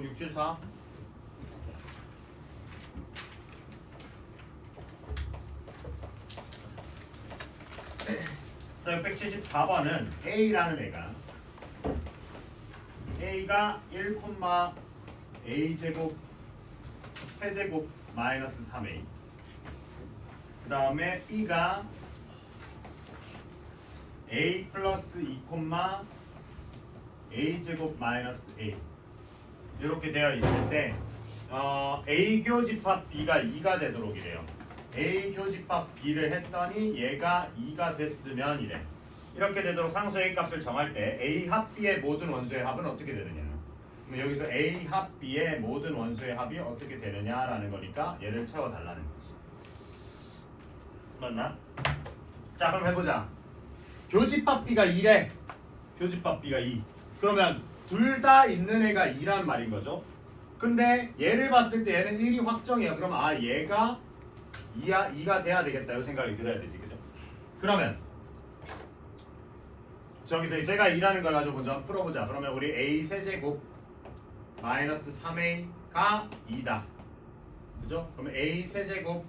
674. 자, 674번은 A라는 A가 1, A제곱 세제곱 마이너스 3A, 그 다음에 B가 A 플러스 2, A제곱 마이너스 A 이렇게 되어 있을 때 A 교집합 B가 2가 되도록 이래요. A 교집합 B를 했더니 얘가 2가 됐으면 이래. 이렇게 되도록 상수 A 값을 정할 때 A 합 B의 모든 원소의 합은 어떻게 되느냐. 그럼 여기서 A 합 B의 모든 원소의 합이 어떻게 되느냐라는 거니까 얘를 채워달라는 거지. 맞나? 자, 그럼 해보자. 교집합 B가 2래. 교집합 B가 2. 그러면 둘 다 있는 애가 2란 말인 거죠. 근데 얘를 봤을 때 얘는 1이 확정이야. 그럼 얘가 2가 돼야 되겠다. 이 생각이 들어야 되지. 그죠? 그러면 저기서 제가 2라는 걸 가지고 먼저 한번 풀어보자. 그러면 우리 A 세제곱 마이너스 3A가 2다. 그죠? 그러면 A 세제곱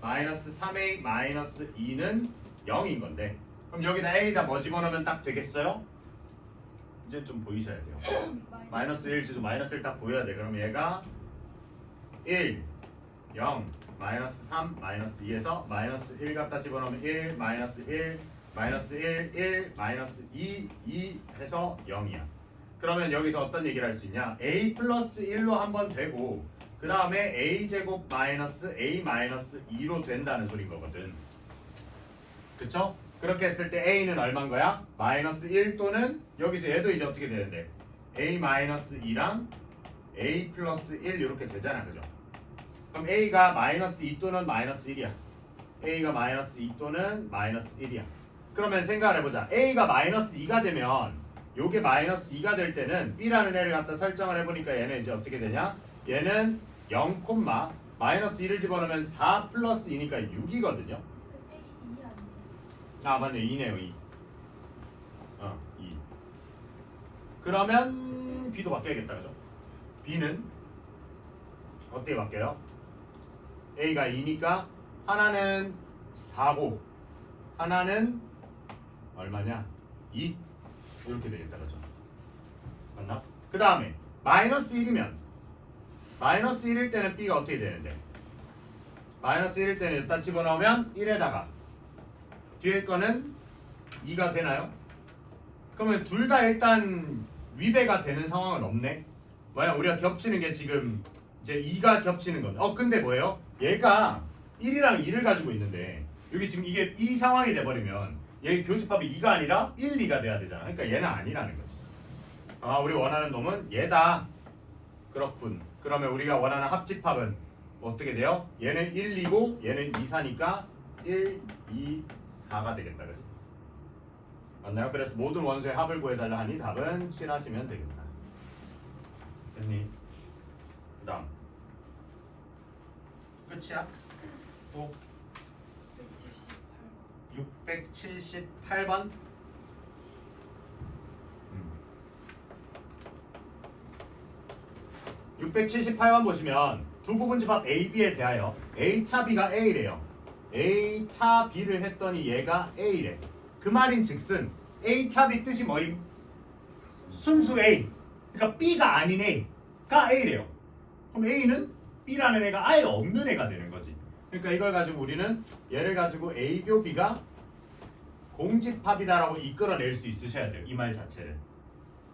마이너스 3A 마이너스 2는 0인 건데, 그럼 여기다 A다 뭐 집어넣으면 딱 되겠어요? 이제 좀 보이셔야 돼요. 마이너스 1 지금 마이너스 1 딱 보여야 돼. 그럼 얘가 1, 0, 마이너스 3, 마이너스 2에서 마이너스 1 갖다 집어넣으면 1, 마이너스 1, 마이너스 1, 1, 마이너스 2, 2 해서 0이야. 그러면 여기서 어떤 얘기를 할 수 있냐? A 플러스 1로 한번 되고 그 다음에 A제곱 마이너스 A 마이너스 2로 된다는 소린 거거든. 그쵸? 그렇게 했을 때 A는 얼마인 거야? 마이너스 1 또는 여기서 얘도 이제 어떻게 되는데? A 마이너스 2랑 A 플러스 1 이렇게 되잖아. 그죠? 그럼 A가 마이너스 2 또는 마이너스 1이야. A가 마이너스 2 또는 마이너스 1이야. 그러면 생각을 해보자. A가 마이너스 2가 되면 요게 마이너스 2가 될 때는 B라는 애를 갖다 설정을 해보니까 얘는 이제 어떻게 되냐? 얘는 0, 마이너스 2를 집어넣으면 4 플러스 2니까 6이거든요. 아, 맞네. 2네요. 2. 2. 그러면 B도 바뀌어야겠다. 그죠? B는 어떻게 바뀌어요? A가 2니까 하나는 4고 하나는 얼마냐? 2. 이렇게 되겠다. 그죠? 맞나? 그 다음에 마이너스 1이면 마이너스 1일 때는 B가 어떻게 되는데? 마이너스 1일 때는 일단 집어넣으면 1에다가 뒤에 거는 2가 되나요? 그러면 둘 다 일단 위배가 되는 상황은 없네. 뭐야? 우리가 겹치는 게 지금 이제 2가 겹치는 건데. 근데 뭐예요? 얘가 1이랑 2를 가지고 있는데 여기 지금 이게 이 상황이 돼버리면 얘 교집합이 2가 아니라 1, 2가 돼야 되잖아. 그러니까 얘는 아니라는 거지. 우리 원하는 놈은 얘다. 그렇군. 그러면 우리가 원하는 합집합은 어떻게 돼요? 얘는 1, 2고 얘는 2, 4니까 1, 2, 4가 되겠다. 그죠? 맞나요? 그래서 모든 원소의 합을 구해달라 하니 답은 7 하시면 되겠다. 됐니? 그 다음 끝이야? 또 678번 678번 보시면 두 부분집합 A, B에 대하여 A차 B가 A래요. A차 B를 했더니 얘가 A래. 그 말인 즉슨 A차 B 뜻이 뭐임? 순수 A. 그러니까 B가 아닌 A가 A래요. 그럼 A는 B라는 애가 아예 없는 애가 되는 거지. 그러니까 이걸 가지고 우리는 얘를 가지고 A교 B가 공집합이다라고 이끌어낼 수 있으셔야 돼요. 이 말 자체를.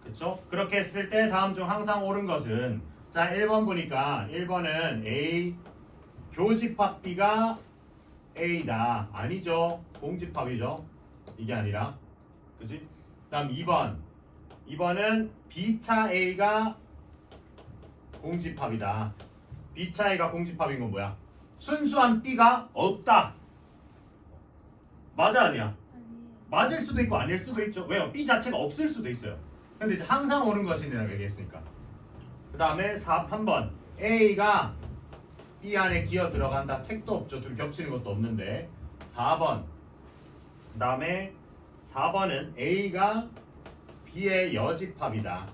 그렇죠? 그렇게 했을 때 다음 중 항상 옳은 것은, 자 1번 보니까 1번은 A 교집합 B가 A다. 아니죠. 공집합이죠. 이게 아니라. 그지? 다음 2번은 B차 A가 공집합이다. B차 A가 공집합인 건 뭐야? 순수한 B가 없다. 맞아 아니야? 맞을 수도 있고 아닐 수도 있죠. 왜요? B 자체가 없을 수도 있어요. 근데 이제 항상 옳은 것이라고 얘기했으니까. 그 다음에 3번 A가 B 안에 기어 들어간다. 택도 없죠. 둘이 겹치는 것도 없는데. 4번 그 다음에 4번은 A가 B의 여집합이다.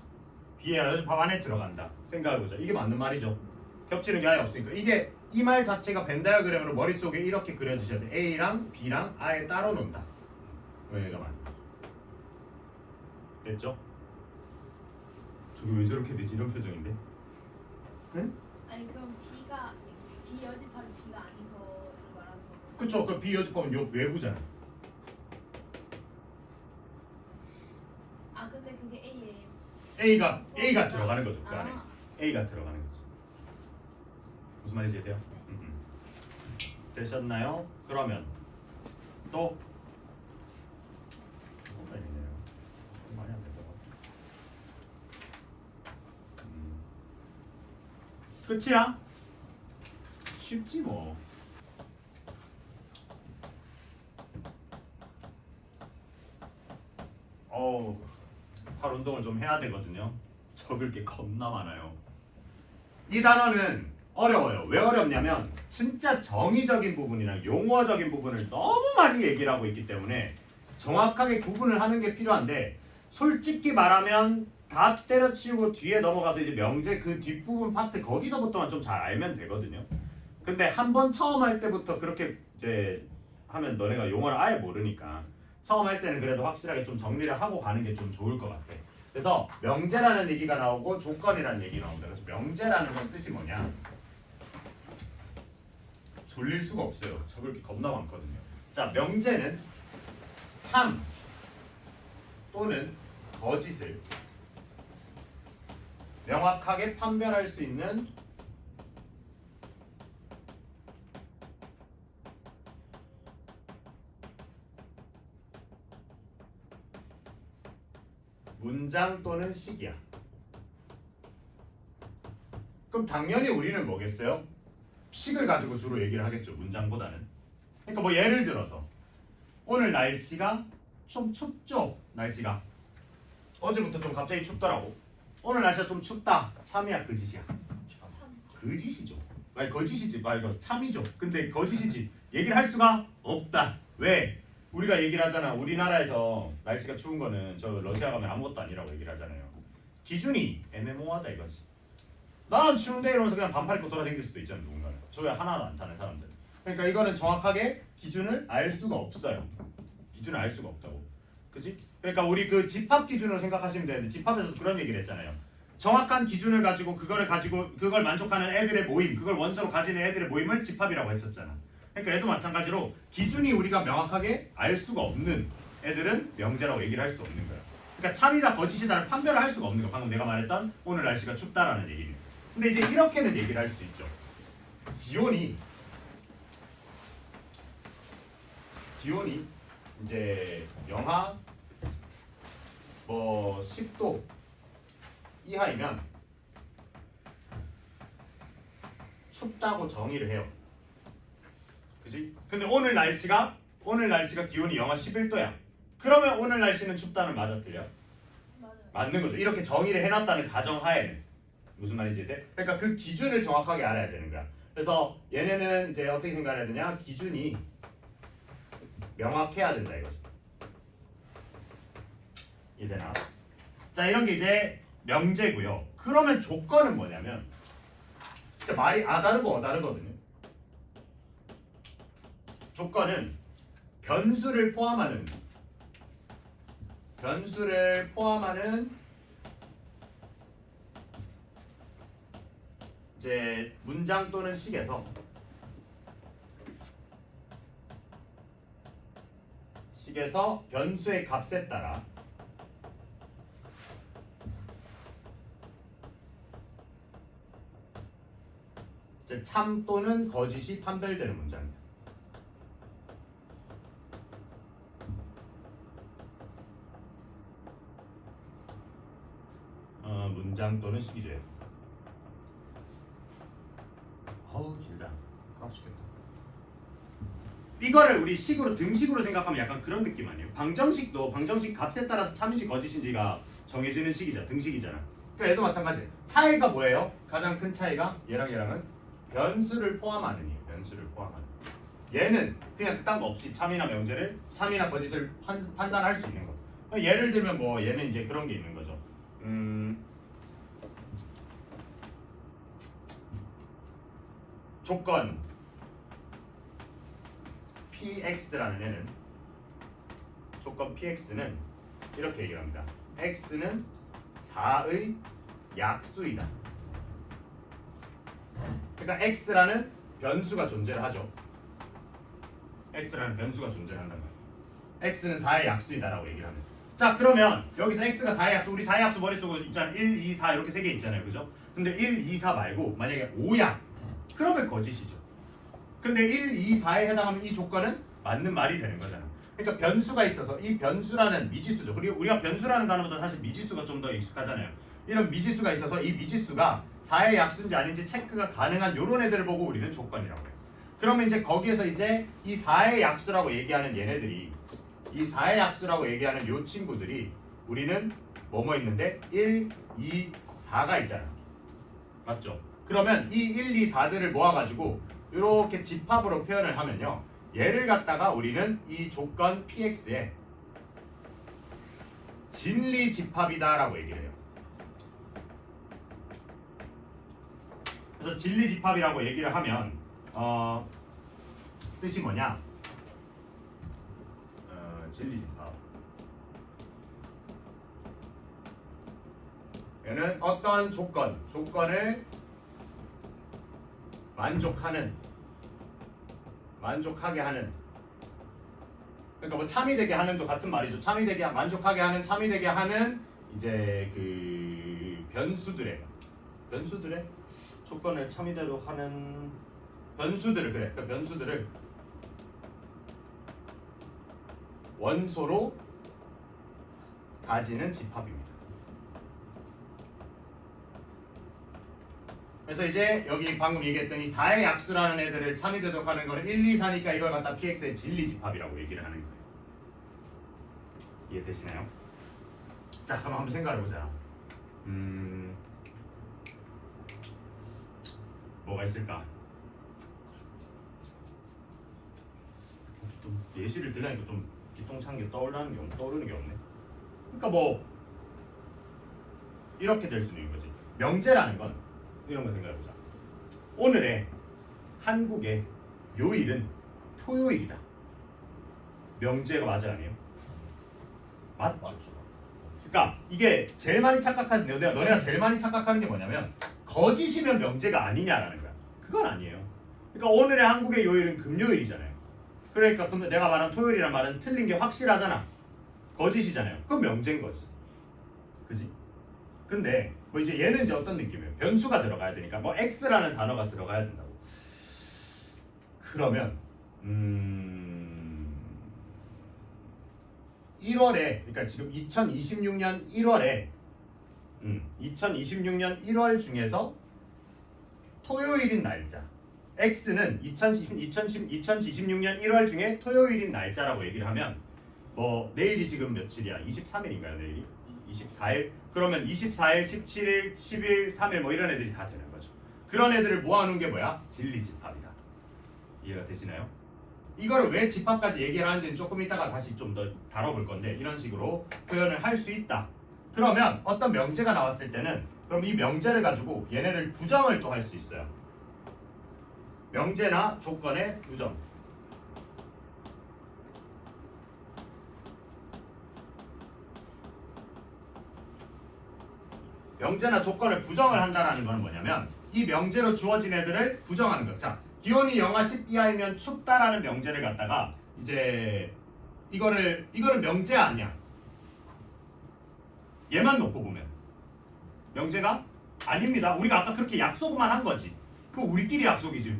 B의 밥 안에 들어간다. 생각해보자. 이게 맞는 말이죠. 겹치는 게 아예 없으니까. 이게 이 말 자체가 벤 다이어그램으로 머릿속에 이렇게 그려주셔야 돼. A랑 B랑 아예 따로 논다. 여기가 맞. 됐죠? 저게 왜 저렇게 되지? 이런 표정인데? 응? 아니 그럼 B가 B 여집합이 B가 아니서 말하는 거. 그쵸. 그 B 여집합은 요 외부잖아. 아 근데 그게 A예요. A가 들어가는 거죠. 그 안에. 아. A가 들어가는 거죠. 무슨 말인지 이해돼요? 되셨나요? 그러면 또 많이 안 되더라. 끝이야? 쉽지 뭐. 팔 운동을 좀 해야 되거든요. 적을 게 겁나 많아요. 이 단어는 어려워요. 왜 어렵냐면 진짜 정의적인 부분이랑 용어적인 부분을 너무 많이 얘기를 하고 있기 때문에 정확하게 구분을 하는 게 필요한데 솔직히 말하면 다 때려치우고 뒤에 넘어가서 이제 명제 그 뒷부분 파트 거기서부터만 좀 잘 알면 되거든요. 근데 한 번 처음 할 때부터 그렇게 이제 하면 너네가 용어를 아예 모르니까 처음 할 때는 그래도 확실하게 좀 정리를 하고 가는 게 좀 좋을 것 같아. 그래서 명제라는 얘기가 나오고 조건이라는 얘기가 나옵니다. 그래서 명제라는 건 뜻이 뭐냐? 졸릴 수가 없어요. 적을 게 겁나 많거든요. 자, 명제는 참 또는 거짓을 명확하게 판별할 수 있는 문장 또는 식이야. 그럼 당연히 우리는 뭐겠어요? 식을 가지고 주로 얘기를 하겠죠. 문장보다는. 그러니까 뭐 예를 들어서 오늘 날씨가 좀 춥죠? 날씨가 어제부터 좀 갑자기 춥더라고. 오늘 날씨가 좀 춥다. 참이야 거짓이야? 거짓이죠. 아니 거짓이지. 이거 참이죠. 근데 거짓이지. 얘기를 할 수가 없다. 왜? 우리가 얘기를 하잖아. 우리나라에서 날씨가 추운 거는 저 러시아 가면 아무것도 아니라고 얘기를 하잖아요. 기준이 애매모호하다 이거지. 난 추운데 이러면서 그냥 반팔 입고 돌아다닐 수도 있잖아. 누군가는. 저게 하나도 안 타는 사람들. 그러니까 이거는 정확하게 기준을 알 수가 없어요. 기준을 알 수가 없다고. 그치? 그러니까 우리 그 집합 기준으로 생각하시면 되는데 집합에서도 그런 얘기를 했잖아요. 정확한 기준을 가지고 그걸 만족하는 애들의 모임, 그걸 원소로 가지는 애들의 모임을 집합이라고 했었잖아. 그러니까 얘도 마찬가지로 기준이 우리가 명확하게 알 수가 없는 애들은 명제라고 얘기를 할 수 없는 거야. 그러니까 참이다 거짓이다를 판별을 할 수가 없는 거야. 방금 내가 말했던 오늘 날씨가 춥다라는 얘기는. 근데 이제 이렇게는 얘기를 할 수 있죠. 기온이 이제 영하 뭐 10도 이하이면 춥다고 정의를 해요. 그지? 근데 오늘 날씨가 기온이 영하 11도야. 그러면 오늘 날씨는 춥다는 맞아 틀려? 맞아요. 맞는 거죠. 이렇게 정의를 해놨다는 가정하에는 무슨 말인지 돼? 그러니까 그 기준을 정확하게 알아야 되는 거야. 그래서 얘네는 이제 어떻게 생각해야 되냐? 기준이 명확해야 된다 이거지. 이해되나? 자, 이런 게 이제 명제고요. 그러면 조건은 뭐냐면 진짜 말이 아다르고 어다르거든요. 조건은 변수를 포함하는 이제 문장 또는 식에서 변수의 값에 따라 이제 참 또는 거짓이 판별되는 문장입니다. 문장 또는 식이죠. 아우 길다. 깝치겠다. 이거를 우리 식으로 등식으로 생각하면 약간 그런 느낌 아니에요? 방정식도 방정식 값에 따라서 참인지 거짓인지가 정해지는 식이잖아. 등식이잖아. 그러니까 얘도 마찬가지. 차이가 뭐예요? 가장 큰 차이가 얘랑은 변수를 포함하는 이에요. 변수를 포함하는. 얘는 그냥 그딴 거 없이 참이나 명제를 참이나 거짓을 판단할 수 있는 거. 예를 들면 뭐 얘는 이제 그런 게 있는 거죠. 조건 px라는 애는 조건 px는 이렇게 얘기를 합니다. x는 4의 약수이다. 그러니까 x라는 변수가 존재를 하죠. x라는 변수가 존재를 한단 말이에요. x는 4의 약수이다라고 얘기를 하면. 자, 그러면 여기서 x가 4의 약수, 우리 4의 약수 머릿속에 있잖아요. 1, 2, 4 이렇게 3개 있잖아요. 그죠? 근데 1, 2, 4 말고 만약에 5야. 그러면 거짓이죠. 근데 1, 2, 4에 해당하면 이 조건은 맞는 말이 되는 거잖아. 그러니까 변수가 있어서 이 변수라는 미지수죠. 그리고 우리가 변수라는 단어보다 사실 미지수가 좀 더 익숙하잖아요. 이런 미지수가 있어서 이 미지수가 4의 약수인지 아닌지 체크가 가능한 이런 애들을 보고 우리는 조건이라고 해요. 그러면 이제 거기에서 이제 이 4의 약수라고 얘기하는 얘네들이 이 4의 약수라고 얘기하는 요 친구들이 우리는 뭐뭐 있는데 1, 2, 4가 있잖아. 맞죠? 그러면 이 1, 2, 4들을 모아가지고 이렇게 집합으로 표현을 하면요. 얘를 갖다가 우리는 이 조건 px의 진리 집합이다라고 얘기를 해요. 그래서 진리 집합이라고 얘기를 하면 뜻이 뭐냐? 진리 집합. 얘는 어떤 조건을 만족하게 하는. 그러니까 뭐 참이되게 하는도 같은 말이죠. 만족하게 하는, 참이되게 하는 이제 그 변수들의 조건을 참이대로 하는 변수들을 그 변수들을 원소로 가지는 집합입니다. 그래서 이제 여기 방금 얘기했던 이 4의 약수라는 애들을 참이되도록 하는 거는 1, 2, 4니까 이걸 갖다 px의 진리 집합이라고 얘기를 하는 거예요. 이해되시나요? 자, 그럼 한번 생각해보자. 뭐가 있을까? 좀 예시를 들으니까 좀 기똥찬 게 떠오르는 게 없네. 그러니까 뭐 이렇게 될 수는 있는 거지. 명제라는 건 이런 거 생각해보자. 오늘의 한국의 요일은 토요일이다. 명제가 맞아요, 아니에요? 맞죠. 그러니까 이게 제일 많이 착각하는 너네가 제일 많이 착각하는 게 뭐냐면 거짓이면 명제가 아니냐라는 거야. 그건 아니에요. 그러니까 오늘의 한국의 요일은 금요일이잖아요. 그러니까 내가 말한 토요일이란 말은 틀린 게 확실하잖아. 거짓이잖아요. 그건 명제인 거지. 그지? 근데 뭐 이제 얘는 이제 어떤 느낌이에요? 변수가 들어가야 되니까 뭐 x라는 단어가 들어가야 된다고. 그러면 1월에 그러니까 지금 2026년 1월에 2026년 1월 중에서 토요일인 날짜 x는 2026년 1월 중에 토요일인 날짜라고 얘기를 하면 뭐 내일이 지금 며칠이야? 23일인가요? 내일이? 24일? 그러면 24일, 17일, 10일, 3일 뭐 이런 애들이 다 되는 거죠. 그런 애들을 모아놓은 게 뭐야? 진리집합이다. 이해가 되시나요? 이거를 왜 집합까지 얘기를 하는지는 조금 이따가 다시 좀 더 다뤄볼 건데 이런 식으로 표현을 할 수 있다. 그러면 어떤 명제가 나왔을 때는 그럼 이 명제를 가지고 얘네를 부정을 또 할 수 있어요. 명제나 조건의 부정. 명제나 조건을 부정을 한다는 건 뭐냐면 이 명제로 주어진 애들을 부정하는 거예요. 자, 기온이 영하 10 이하이면 춥다라는 명제를 갖다가 이제 이거는 명제 아니야. 얘만 놓고 보면 명제가 아닙니다. 우리가 아까 그렇게 약속만 한 거지. 그거 우리끼리 약속이지.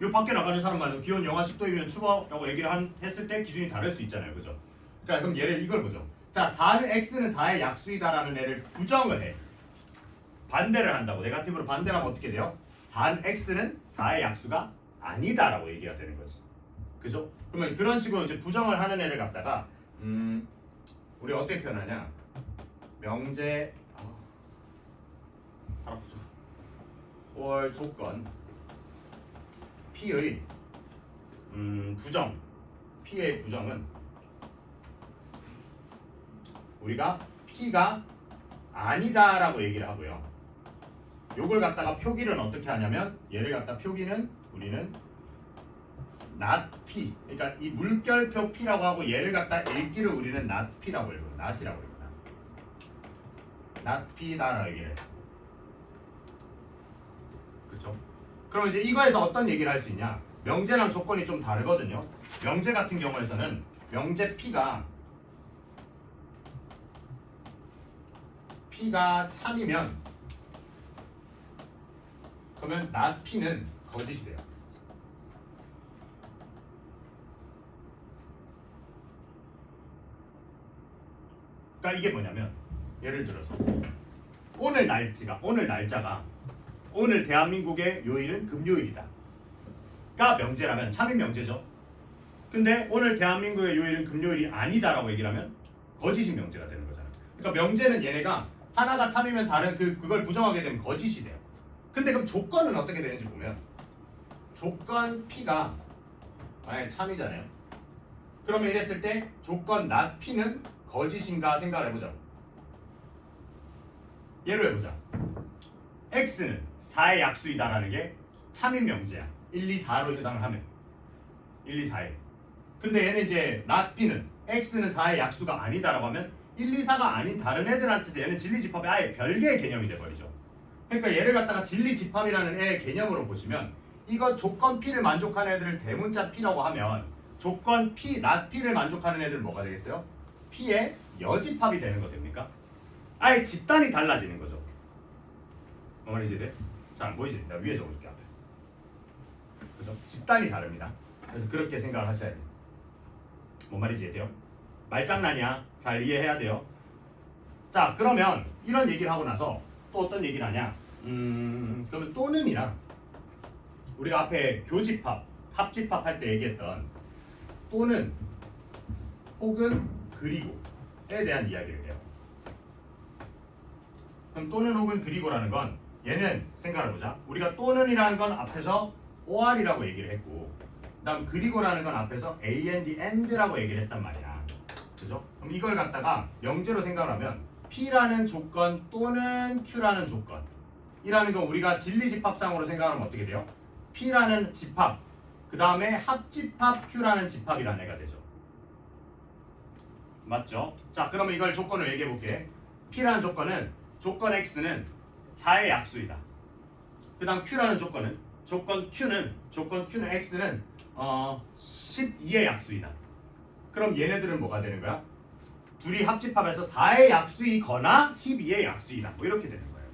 요 밖에 나가는 사람 말고 기온 영하 10도이면 추워라고 얘기를 했을 때 기준이 다를 수 있잖아요. 그죠? 그러니까 그럼 얘를 이걸 보죠. 자, x는 4의 약수이다라는 애를 부정을 해. 반대를 한다고. 네거티브로 반대하면 어떻게 돼요? x는 4의 약수가 아니다라고 얘기가 되는 거지. 그죠? 그러면 그런 식으로 이제 부정을 하는 애를 갖다가 우리 어떻게 표현하냐? 명제 알아보죠. or 조건 P의 부정 P의 부정은 우리가 P가 아니다라고 얘기를 하고요. 요걸 갖다가 표기는 어떻게 하냐면 얘를 갖다 표기는 우리는 not p, 그러니까 이 물결표 p라고 하고 얘를 갖다 읽기를 우리는 not p라고 읽어요. not이라고 읽어요. not p다라고 얘기를 해요. 그렇죠? 그럼 이제 이거에서 어떤 얘기를 할 수 있냐? 명제랑 조건이 좀 다르거든요. 명제 같은 경우에서는 명제 p가 참이면 그러면 not p는 거짓이 돼요. 그러니까 이게 뭐냐면 예를 들어서 오늘 날짜가 오늘 대한민국의 요일은 금요일이다. 가 명제라면 참인 명제죠. 근데 오늘 대한민국의 요일은 금요일이 아니다라고 얘기를 하면 거짓인 명제가 되는 거잖아요. 그러니까 명제는 얘네가 하나가 참이면 다른 그걸 부정하게 되면 거짓이 돼요. 근데 그럼 조건은 어떻게 되는지 보면 조건 P가 만약에 참이잖아요. 그러면 이랬을 때 조건 not P는 거짓인가 생각을 해보자. 예로 해보자. X는 4의 약수이다라는 게 참인 명제야. 1, 2, 4로 해당을 하면 1, 2, 4에. 근데 얘는 이제 not P는 X는 4의 약수가 아니다라고 하면 1, 2, 4가 아닌 다른 애들한테서 얘는 진리집합의 아예 별개의 개념이 돼버리죠. 그러니까 얘를 갖다가 진리집합이라는 애의 개념으로 보시면 이거 조건 P를 만족하는 애들을 대문자 P라고 하면 조건 P, not P를 만족하는 애들은 뭐가 되겠어요? P의 여집합이 되는 거 됩니까? 아예 집단이 달라지는 거죠. 뭐 말인지 돼? 잘 안 보이지? 내가 위에 적어줄게 앞에. 그죠? 집단이 다릅니다. 그래서 그렇게 생각을 하셔야 돼요. 뭔 말인지 돼요? 말장난이야. 잘 이해해야 돼요. 자, 그러면 이런 얘기를 하고 나서 또 어떤 얘기를 하냐? 그러면 또는이랑 우리가 앞에 교집합, 합집합 할 때 얘기했던 또는 혹은 그리고에 대한 이야기를 해요. 그럼 또는 혹은 그리고라는 건 얘는 생각을 해보자. 우리가 또는이라는 건 앞에서 or이라고 얘기를 했고 그다음 그리고라는 건 앞에서 and라고 얘기를 했단 말이야. 그죠? 그럼 이걸 갖다가 명제로 생각을 하면 P라는 조건 또는 Q라는 조건이라는 건 우리가 진리집합상으로 생각하면 어떻게 돼요? P라는 집합, 그 다음에 합집합 Q라는 집합이라는 애가 되죠. 맞죠? 자, 그러면 이걸 조건을 얘기해 볼게. P라는 조건은 조건 X는 4의 약수이다. 그 다음 Q라는 조건은 조건 Q는 X는 12의 약수이다. 그럼 얘네들은 뭐가 되는 거야? 둘이 합집합해서 4의 약수이거나 12의 약수이다. 뭐 이렇게 되는 거예요.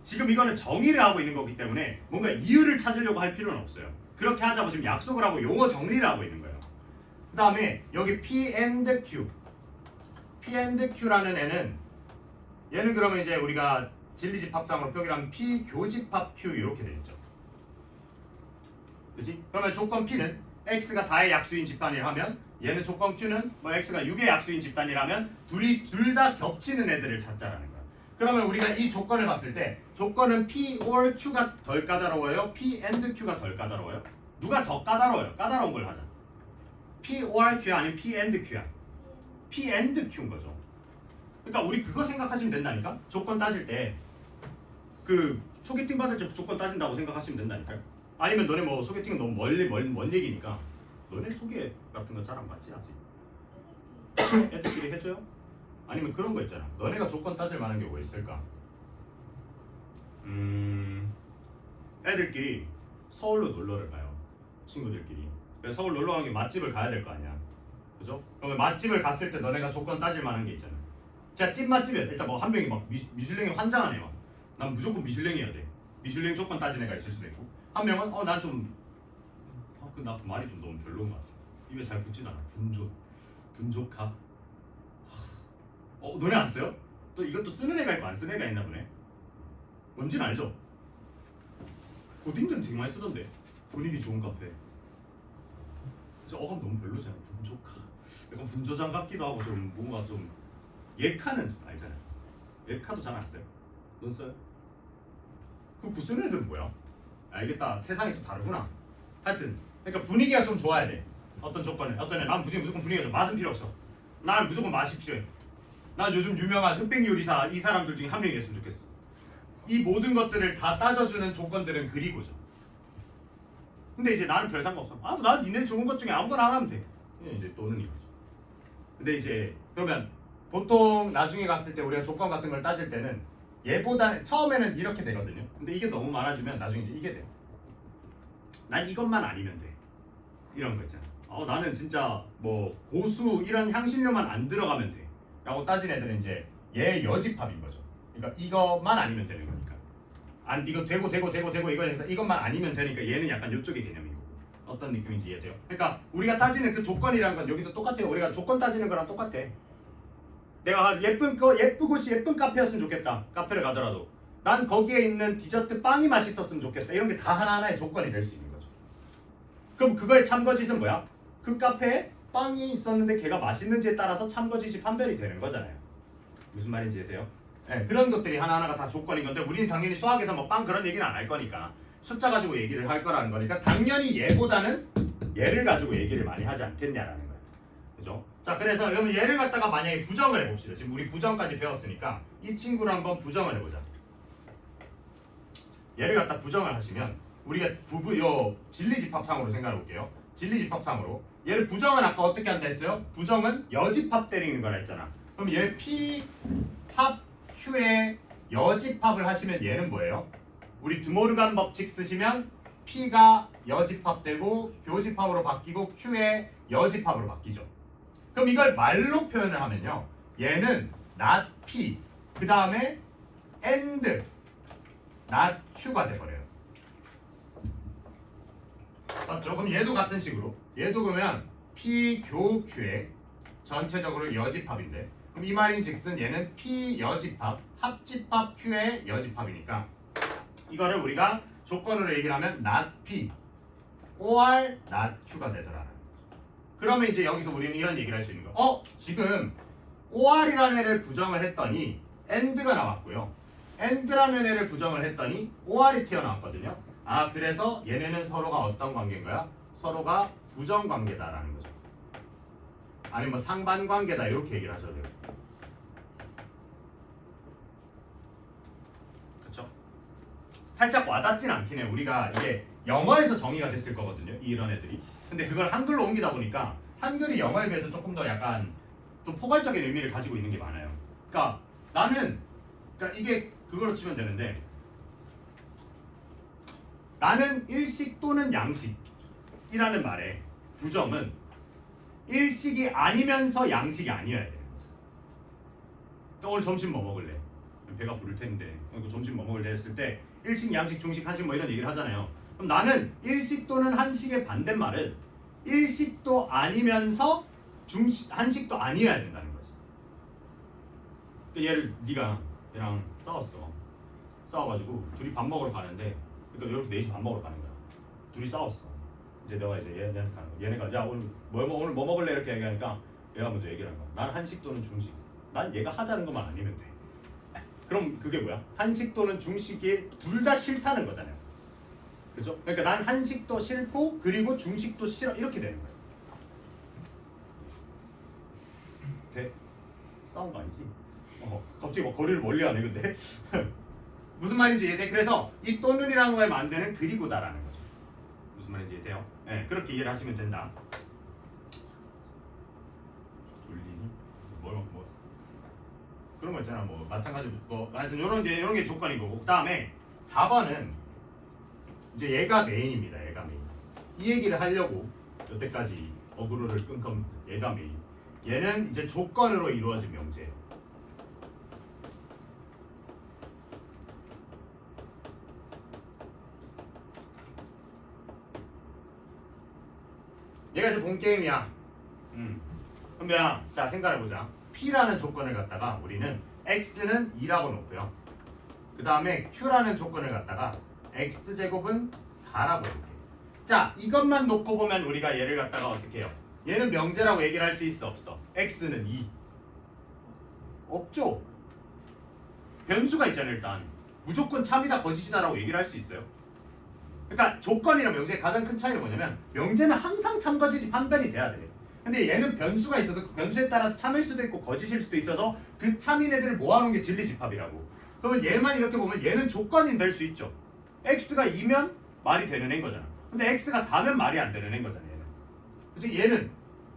지금 이거는 정의를 하고 있는 거기 때문에 뭔가 이유를 찾으려고 할 필요는 없어요. 그렇게 하자고 지금 약속을 하고 용어 정리를 하고 있는 거예요. 그 다음에 여기 P and Q라는 애는 얘는 그러면 이제 우리가 진리집합상으로 표기를 하면 P 교집합 Q 이렇게 되겠죠. 그렇지? 그러면 조건 P는 X가 4의 약수인 집단이라면 얘는 조건 Q는 뭐 X가 6의 약수인 집단이라면 둘 다 겹치는 애들을 찾자라는 거야. 그러면 우리가 이 조건을 봤을 때 조건은 P or Q가 덜 까다로워요? P and Q가 덜 까다로워요? 누가 더 까다로워요? 까다로운 걸 하자. P or Q야 아니면 P and Q야? P and Q인 거죠. 그러니까 우리 그거 생각하시면 된다니까? 조건 따질 때 그 소개팅 받을 때 조건 따진다고 생각하시면 된다니까요. 아니면 너네 뭐 소개팅은 너무 먼 얘기니까 너네 소개 같은 거 잘 안 받지 아직? 애들끼리 해줘요? 아니면 그런 거 있잖아. 너네가 조건 따질 만한 게 뭐 있을까? 애들끼리 서울로 놀러를 가요. 친구들끼리. 그래서 서울 놀러 가는 게 맛집을 가야 될 거 아니야. 그죠? 그러면 맛집을 갔을 때 너네가 조건 따질 만한 게 있잖아. 진짜 찐맛집이야. 일단 뭐 한 명이 막 미슐랭에 환장하네 막. 난 무조건 미슐랭이어야 돼. 미슐랭 조건 따진 애가 있을 수도 있고. 한 명은 난 좀 나 말이 좀 너무 별로인 것 같아. 입에 잘 붙지도 않아. 분조카. 너네 안 써요? 또 이것도 쓰는 애가 있고 안 쓰는 애가 있나 보네. 뭔지는 알죠? 고딩들은 되게 많이 쓰던데. 분위기 좋은 카페. 진짜 어감 너무 별로잖아. 분조카. 약간 분조장 같기도 하고 좀 뭔가 좀 예카는 알잖아요. 예카도 잘 안 써요. 넌 써요? 그럼 그 쓰는 애들은 뭐야? 알겠다. 세상이 또 다르구나. 하여튼 그러니까 분위기가 좀 좋아야 돼. 어떤 조건에 어떤 애 난 무조건 분위기가 좀 맛은 필요 없어. 난 무조건 맛이 필요해. 난 요즘 유명한 흑백 요리사 이 사람들 중에 한 명이었으면 좋겠어. 이 모든 것들을 다 따져주는 조건들은 그리고죠. 근데 이제 나는 별 상관없어. 나 니네 좋은 것 중에 아무거나 하나 하면 돼. 이제 또는 이거죠. 근데 이제 그러면 보통 나중에 갔을 때 우리가 조건 같은 걸 따질 때는 얘보다 처음에는 이렇게 되거든요. 근데 이게 너무 많아지면 나중에 이제 이게 돼. 난 이것만 아니면 돼. 이런 거 있잖아. 나는 진짜 뭐 고수 이런 향신료만 안 들어가면 돼. 라고 따진 애들은 이제 얘 여집합인 거죠. 그러니까 이것만 아니면 되는 거니까. 이거 되고 이거 해서 이것만 아니면 되니까 얘는 약간 이쪽의 개념이고. 어떤 느낌인지 이해돼요? 그러니까 우리가 따지는 그 조건이라는 건 여기서 똑같아요. 우리가 조건 따지는 거랑 똑같아. 내가 예쁘고 예쁜 카페였으면 좋겠다. 카페를 가더라도 난 거기에 있는 디저트 빵이 맛있었으면 좋겠다. 이런 게 다 다 하나하나의 조건이 될 수 있는 거죠. 그럼 그거의 참거짓은 뭐야? 그 카페에 빵이 있었는데 걔가 맛있는지에 따라서 참거짓이 판별이 되는 거잖아요. 무슨 말인지 이해돼요? 네, 그런 것들이 하나하나가 다 조건인 건데 우리는 당연히 수학에서 뭐 빵 그런 얘기는 안 할 거니까 숫자 가지고 얘기를 할 거라는 거니까 당연히 얘보다는 얘를 가지고 얘기를 많이 하지 않겠냐라는 거야. 그죠? 자 그래서 그러면 얘를 갖다가 만약에 부정을 해봅시다. 지금 우리 부정까지 배웠으니까 이 친구를 한번 부정을 해보자. 얘를 갖다 부정을 하시면 우리가 진리집합상으로 생각해 볼게요. 진리집합상으로 얘를 부정은 아까 어떻게 한다 했어요? 부정은 여집합 때리는 거라 했잖아. 그럼 얘 P 합 Q의 여집합을 하시면 얘는 뭐예요? 우리 드모르간 법칙 쓰시면 P가 여집합되고 교집합으로 바뀌고 Q의 여집합으로 바뀌죠. 그럼 이걸 말로 표현을 하면요. 얘는 not P 그 다음에 and not Q가 돼버려요. 맞죠? 그럼 얘도 같은 식으로 얘도 그러면 P 교 Q의 전체적으로 여집합인데 그럼 이 말인 즉슨 얘는 P 여집합 합집합 Q의 여집합이니까 이거를 우리가 조건으로 얘기를 하면 not P or not Q가 되더라는 거죠. 그러면 이제 여기서 우리는 이런 얘기를 할 수 있는 거. 지금 OR이라는 애를 부정을 했더니 AND가 나왔고요. AND라는 애를 부정을 했더니 OR이 튀어나왔거든요. 그래서 얘네는 서로가 어떤 관계인 거야? 서로가 부정 관계다라는 거죠. 아니면 뭐 상반 관계다 이렇게 얘기를 하셔도 돼요. 그렇죠? 살짝 와닿진 않긴 해. 우리가 이게 영어에서 정의가 됐을 거거든요. 이런 애들이. 근데 그걸 한글로 옮기다 보니까 한글이 영어에 비해서 조금 더 약간 좀 포괄적인 의미를 가지고 있는 게 많아요. 그러니까 그러니까 이게 그걸로 치면 되는데 나는 일식 또는 양식이라는 말에 부정은 일식이 아니면서 양식이 아니어야 돼요. 그러니까 오늘 점심 뭐 먹을래? 배가 부를 텐데 점심 뭐 먹을래 했을 때 일식, 양식, 중식, 한식 뭐 이런 얘기를 하잖아요. 그럼 나는 일식 또는 한식의 반대말은 일식도 아니면서 한식도 아니어야 된다는 거지. 그러니까 네가 얘랑 싸워가지고 둘이 밥 먹으러 가는데 그러니까 이렇게 넷이 밥 먹으러 가는 거야. 둘이 싸웠어. 이제 내가 이제 얘네한테 가는 거야. 얘네가 야 오늘 뭐 먹을래 이렇게 얘기하니까 얘가 먼저 얘기를 한 거야. 난 한식 또는 중식. 난 얘가 하자는 것만 아니면 돼. 그럼 그게 뭐야? 한식 또는 중식이 둘 다 싫다는 거잖아요. 그죠? 그러니까 난 한식도 싫고 그리고 중식도 싫어 이렇게 되는 거야. 돼? 싸운 거 아니지? 갑자기 뭐 거리를 멀리하네 근데. 무슨 말인지 이해돼? 그래서 이 또는이라는 거에 만드는 그리고다라는 거죠. 무슨 말인지 이해돼요? 네, 그렇게 이해를 하시면 된다. 돌리니? 뭐 그런 거 있잖아. 뭐 마찬가지로 하여튼 이런 게 조건이고 그 다음에 4번은 이제 얘가 메인입니다. 얘가 메인. 이 얘기를 하려고 여태까지 어그로를 끊건 얘가 메인. 얘는 이제 조건으로 이루어진 명제예요. 얘가 이제 본 게임이야. 그러면 자 생각해보자. P라는 조건을 갖다가 우리는 X는 2라고 놓고요. 그 다음에 Q라는 조건을 갖다가 X제곱은 4라고 놓을게요. 자 이것만 놓고 보면 우리가 얘를 갖다가 어떻게 해요? 얘는 명제라고 얘기를 할 수 있어 없어? X는 2 없죠? 변수가 있잖아요. 일단 무조건 참이다 거짓이다 라고 얘기를 할 수 있어요. 그러니까 조건이랑 명제의 가장 큰 차이는 뭐냐면 명제는 항상 참거짓이 판별이 돼야 돼요. 근데 얘는 변수가 있어서 그 변수에 따라서 참일 수도 있고 거짓일 수도 있어서 그 참인 애들을 모아놓은 게 진리집합이라고. 그러면 얘만 이렇게 보면 얘는 조건이 될 수 있죠. x가 2면 말이 되는 애인 거잖아. 근데 x가 4면 말이 안 되는 애인 거잖아. 얘는. 그치?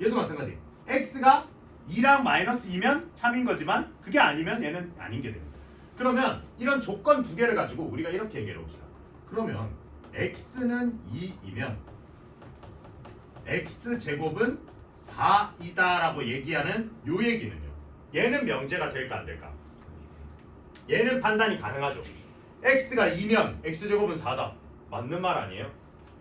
얘도 마찬가지. x가 2랑 마이너스 2면 참인 거지만 그게 아니면 얘는 아닌 게 됩니다. 그러면 이런 조건 두 개를 가지고 우리가 이렇게 얘기해 봅시다. 그러면 x는 2이면 x제곱은 4이다라고 얘기하는 요 얘기는요. 얘는 명제가 될까 안 될까? 얘는 판단이 가능하죠. x가 2면 x제곱은 4다. 맞는 말 아니에요?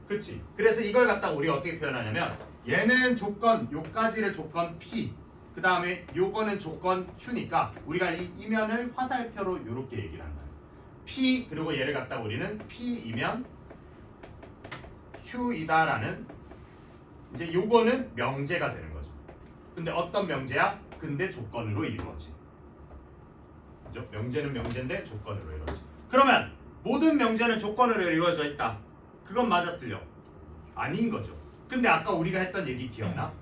그치? 그래서 이걸 갖다가 우리가 어떻게 표현하냐면 얘는 조건 요까지를 조건 p 그 다음에 요거는 조건 q니까 우리가 이 이면을 화살표로 이렇게 얘기를 한다. p 그리고 얘를 갖다가 우리는 p이면 q이다라는 이제 요거는 명제가 되는 거죠. 근데 어떤 명제야? 근데 조건으로 이루어지. 그죠? 명제는 명제인데 조건으로 이루어지. 그러면 모든 명제는 조건으로 이루어져 있다. 그건 맞아 틀려? 아닌 거죠. 근데 아까 우리가 했던 얘기 기억나?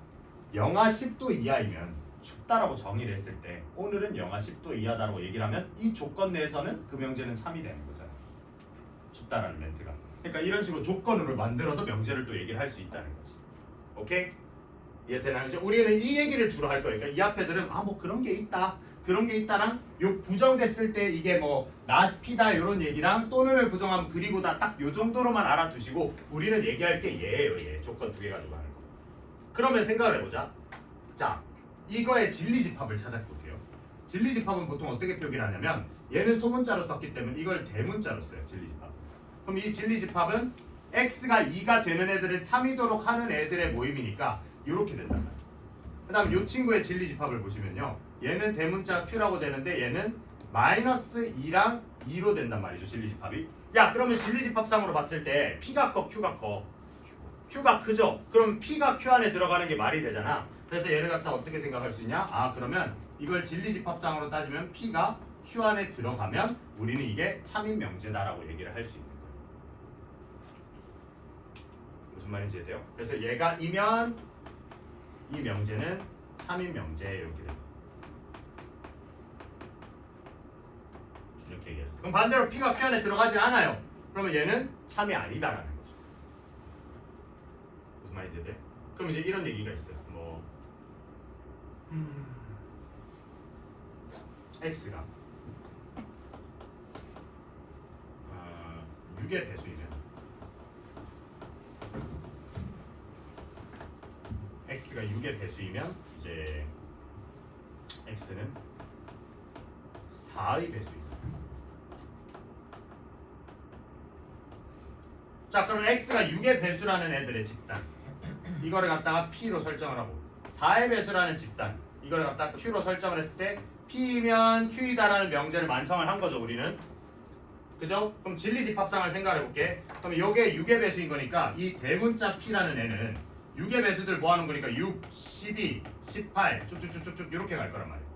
영하 10도 이하이면 춥다라고 정의를 했을 때 오늘은 영하 10도 이하다라고 얘기를 하면 이 조건 내에서는 그 명제는 참이 되는 거잖아. 춥다라는 멘트가. 그러니까 이런 식으로 조건으로 만들어서 명제를 또 얘기를 할 수 있다는 거지. 오케이? 이해되나요? 이제 우리는 이 얘기를 주로 할 거예요. 그러니까 이 앞에들은 뭐 그런 게 있다. 그런 게 있다랑 요 부정됐을 때 이게 뭐 나피다 이런 얘기랑 또는을 부정하면 그리고다 딱 요 정도로만 알아두시고 우리는 얘기할 게 얘예요. 얘 조건 두 개 가지고 하는 거. 그러면 생각을 해보자. 자, 이거의 진리집합을 찾아볼게요. 진리집합은 보통 어떻게 표기를 하냐면 얘는 소문자로 썼기 때문에 이걸 대문자로 써요. 진리집합. 그럼 이 진리집합은 x가 2가 되는 애들을 참이도록 하는 애들의 모임이니까 이렇게 된단 말이에요. 그 다음 이 친구의 진리집합을 보시면요. 얘는 대문자 q라고 되는데 얘는 마이너스 2랑 2로 된단 말이죠. 진리집합이. 야, 그러면 진리집합상으로 봤을 때 p가 커 q가 커? q가 크죠? 그럼 p가 q 안에 들어가는 게 말이 되잖아. 그래서 얘를 갖다 어떻게 생각할 수 있냐? 그러면 이걸 진리집합상으로 따지면 p가 q 안에 들어가면 우리는 이게 참인 명제다라고 얘기를 할 수 있는 거예요. 무슨 말인지 이해돼요? 그래서 얘가 이면 이 명제는 참인 명제 이렇게 됩니다. 이렇게 얘기해서 그럼 반대로 p가 q 안에 들어가지 않아요. 그러면 얘는 참이 아니다라는 거죠. 무슨 말인지 이해돼요? 그럼 이제 이런 얘기가 있어요. 뭐 x가 6의 배수이면 x가 6의 배수이면 이제 x는 4의 배수입니다. 자, 그럼 x가 6의 배수라는 애들의 집단 이거를 갖다가 p로 설정을 하고 4의 배수라는 집단 이걸 갖다 q로 설정을 했을 때 p면 q이다라는 명제를 완성을 한 거죠. 우리는. 그죠? 그럼 진리집합상을 생각해 볼게. 그럼 이게 6의 배수인 거니까 이 대문자 p라는 애는 6의 배수들 모아놓은 거니까 6, 12, 18 쭉쭉쭉쭉 이렇게 갈 거란 말이에요.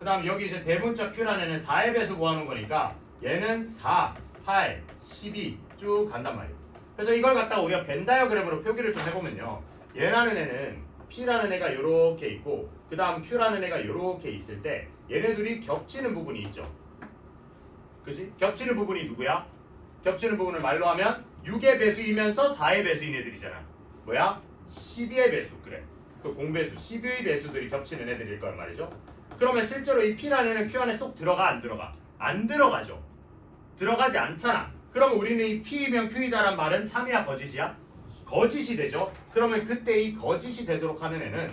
그 다음 여기 이제 대문자 q라는 애는 4의 배수 모아놓은 거니까 얘는 4, 8, 12 쭉 간단 말이에요. 그래서 이걸 갖다가 우리가 벤 다이어그램으로 표기를 좀 해보면요. 얘라는 애는 p라는 애가 이렇게 있고 그 다음 q라는 애가 이렇게 있을 때 얘네들이 겹치는 부분이 있죠. 그치? 겹치는 부분이 누구야? 겹치는 부분을 말로 하면 6의 배수이면서 4의 배수인 애들이잖아. 뭐야? 12의 배수. 그래. 그 공배수 12의 배수들이 겹치는 애들일 거란 말이죠. 그러면 실제로 이 p라는 애는 q 안에 쏙 들어가 안 들어가? 안 들어가죠. 들어가지 않잖아. 그러면 우리는 이 p이면 q이다란 말은 참이야 거짓이야? 거짓이 되죠. 그러면 그때 이 거짓이 되도록 하는 애는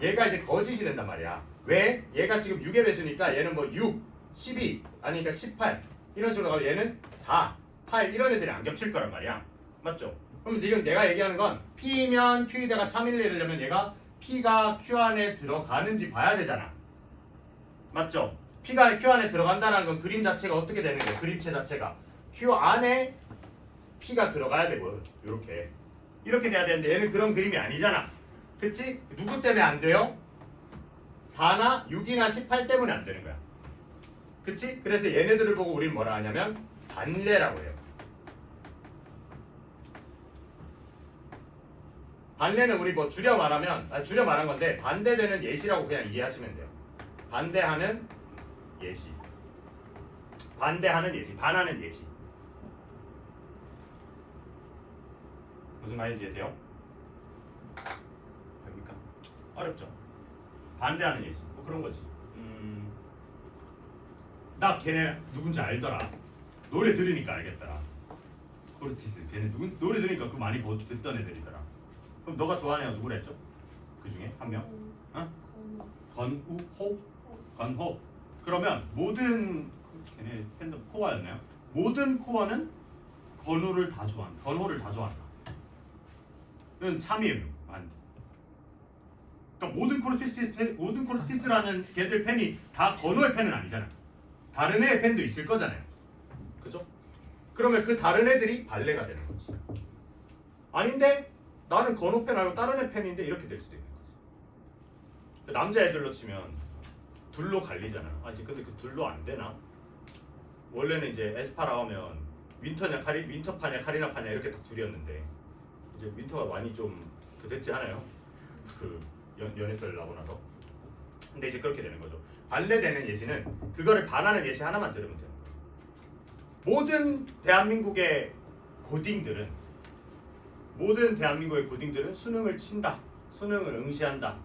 얘가 이제 거짓이 된단 말이야. 왜? 얘가 지금 6의 배수니까 얘는 뭐 6, 12, 아니니까 18 이런 식으로 가고 얘는 4, 8 이런 애들이 안 겹칠 거란 말이야. 맞죠? 그럼 이건 내가 얘기하는 건 p면 q이다가 참일을 내려면 얘가 p가 q 안에 들어가는지 봐야 되잖아. 맞죠? p가 q 안에 들어간다는 건 그림 자체가 어떻게 되는 거예요? 그림체 자체가 q 안에 p가 들어가야 되고 이렇게 돼야 되는데 얘는 그런 그림이 아니잖아. 그치? 누구 때문에 안 돼요? 4나 6이나 18 때문에 안 되는 거야. 그치? 그래서 얘네들을 보고 우리는 뭐라 하냐면 반례라고 해요. 반례는 우리 뭐 줄여 말한 건데 반대되는 예시라고 그냥 이해하시면 돼요. 반대하는 예시. 반대하는 예시, 반하는 예시. 무슨 말인지 이해돼요? 됩니까? 어렵죠? 반대하는 예시 뭐 그런 거지. 나 걔네 누군지 알더라. 노래 들으니까 알겠더라. 코르티스 걔네 노래 들으니까 그 많이 듣던 애들이더라. 그럼 너가 좋아하는 애가 누구라 했죠? 그 중에 한 명? 어? 건우호? 건호. 그러면 모든 걔네 팬덤 코어였나요? 모든 코어는 건호를 다 좋아한다. 건호를 다 좋아한다. 이건 참이에요. 그러니까 모든 코르티스라는 걔들 팬이 다 건호의 팬은 아니잖아. 다른 애의 팬도 있을 거잖아요. 그죠? 그러면 그 다른 애들이 발레가 되는 거지. 아닌데 나는 건호 팬 말고 다른 애 팬인데 이렇게 될 수도 있는 거지. 남자애들로 치면 둘로 갈리잖아. 아 이제 근데 그 둘로 안 되나? 원래는 이제 에스파라 하면 윈터파냐 카리나파냐 이렇게 딱 둘이었는데 이제 윈터가 많이 좀 됐지 않아요? 그 연애설 나고 나서. 근데 이제 그렇게 되는 거죠. 발레 되는 예시는 그거를 반하는 예시 하나만 들으면 되는 거예요. 모든 대한민국의 고딩들은 수능을 친다. 수능을 응시한다.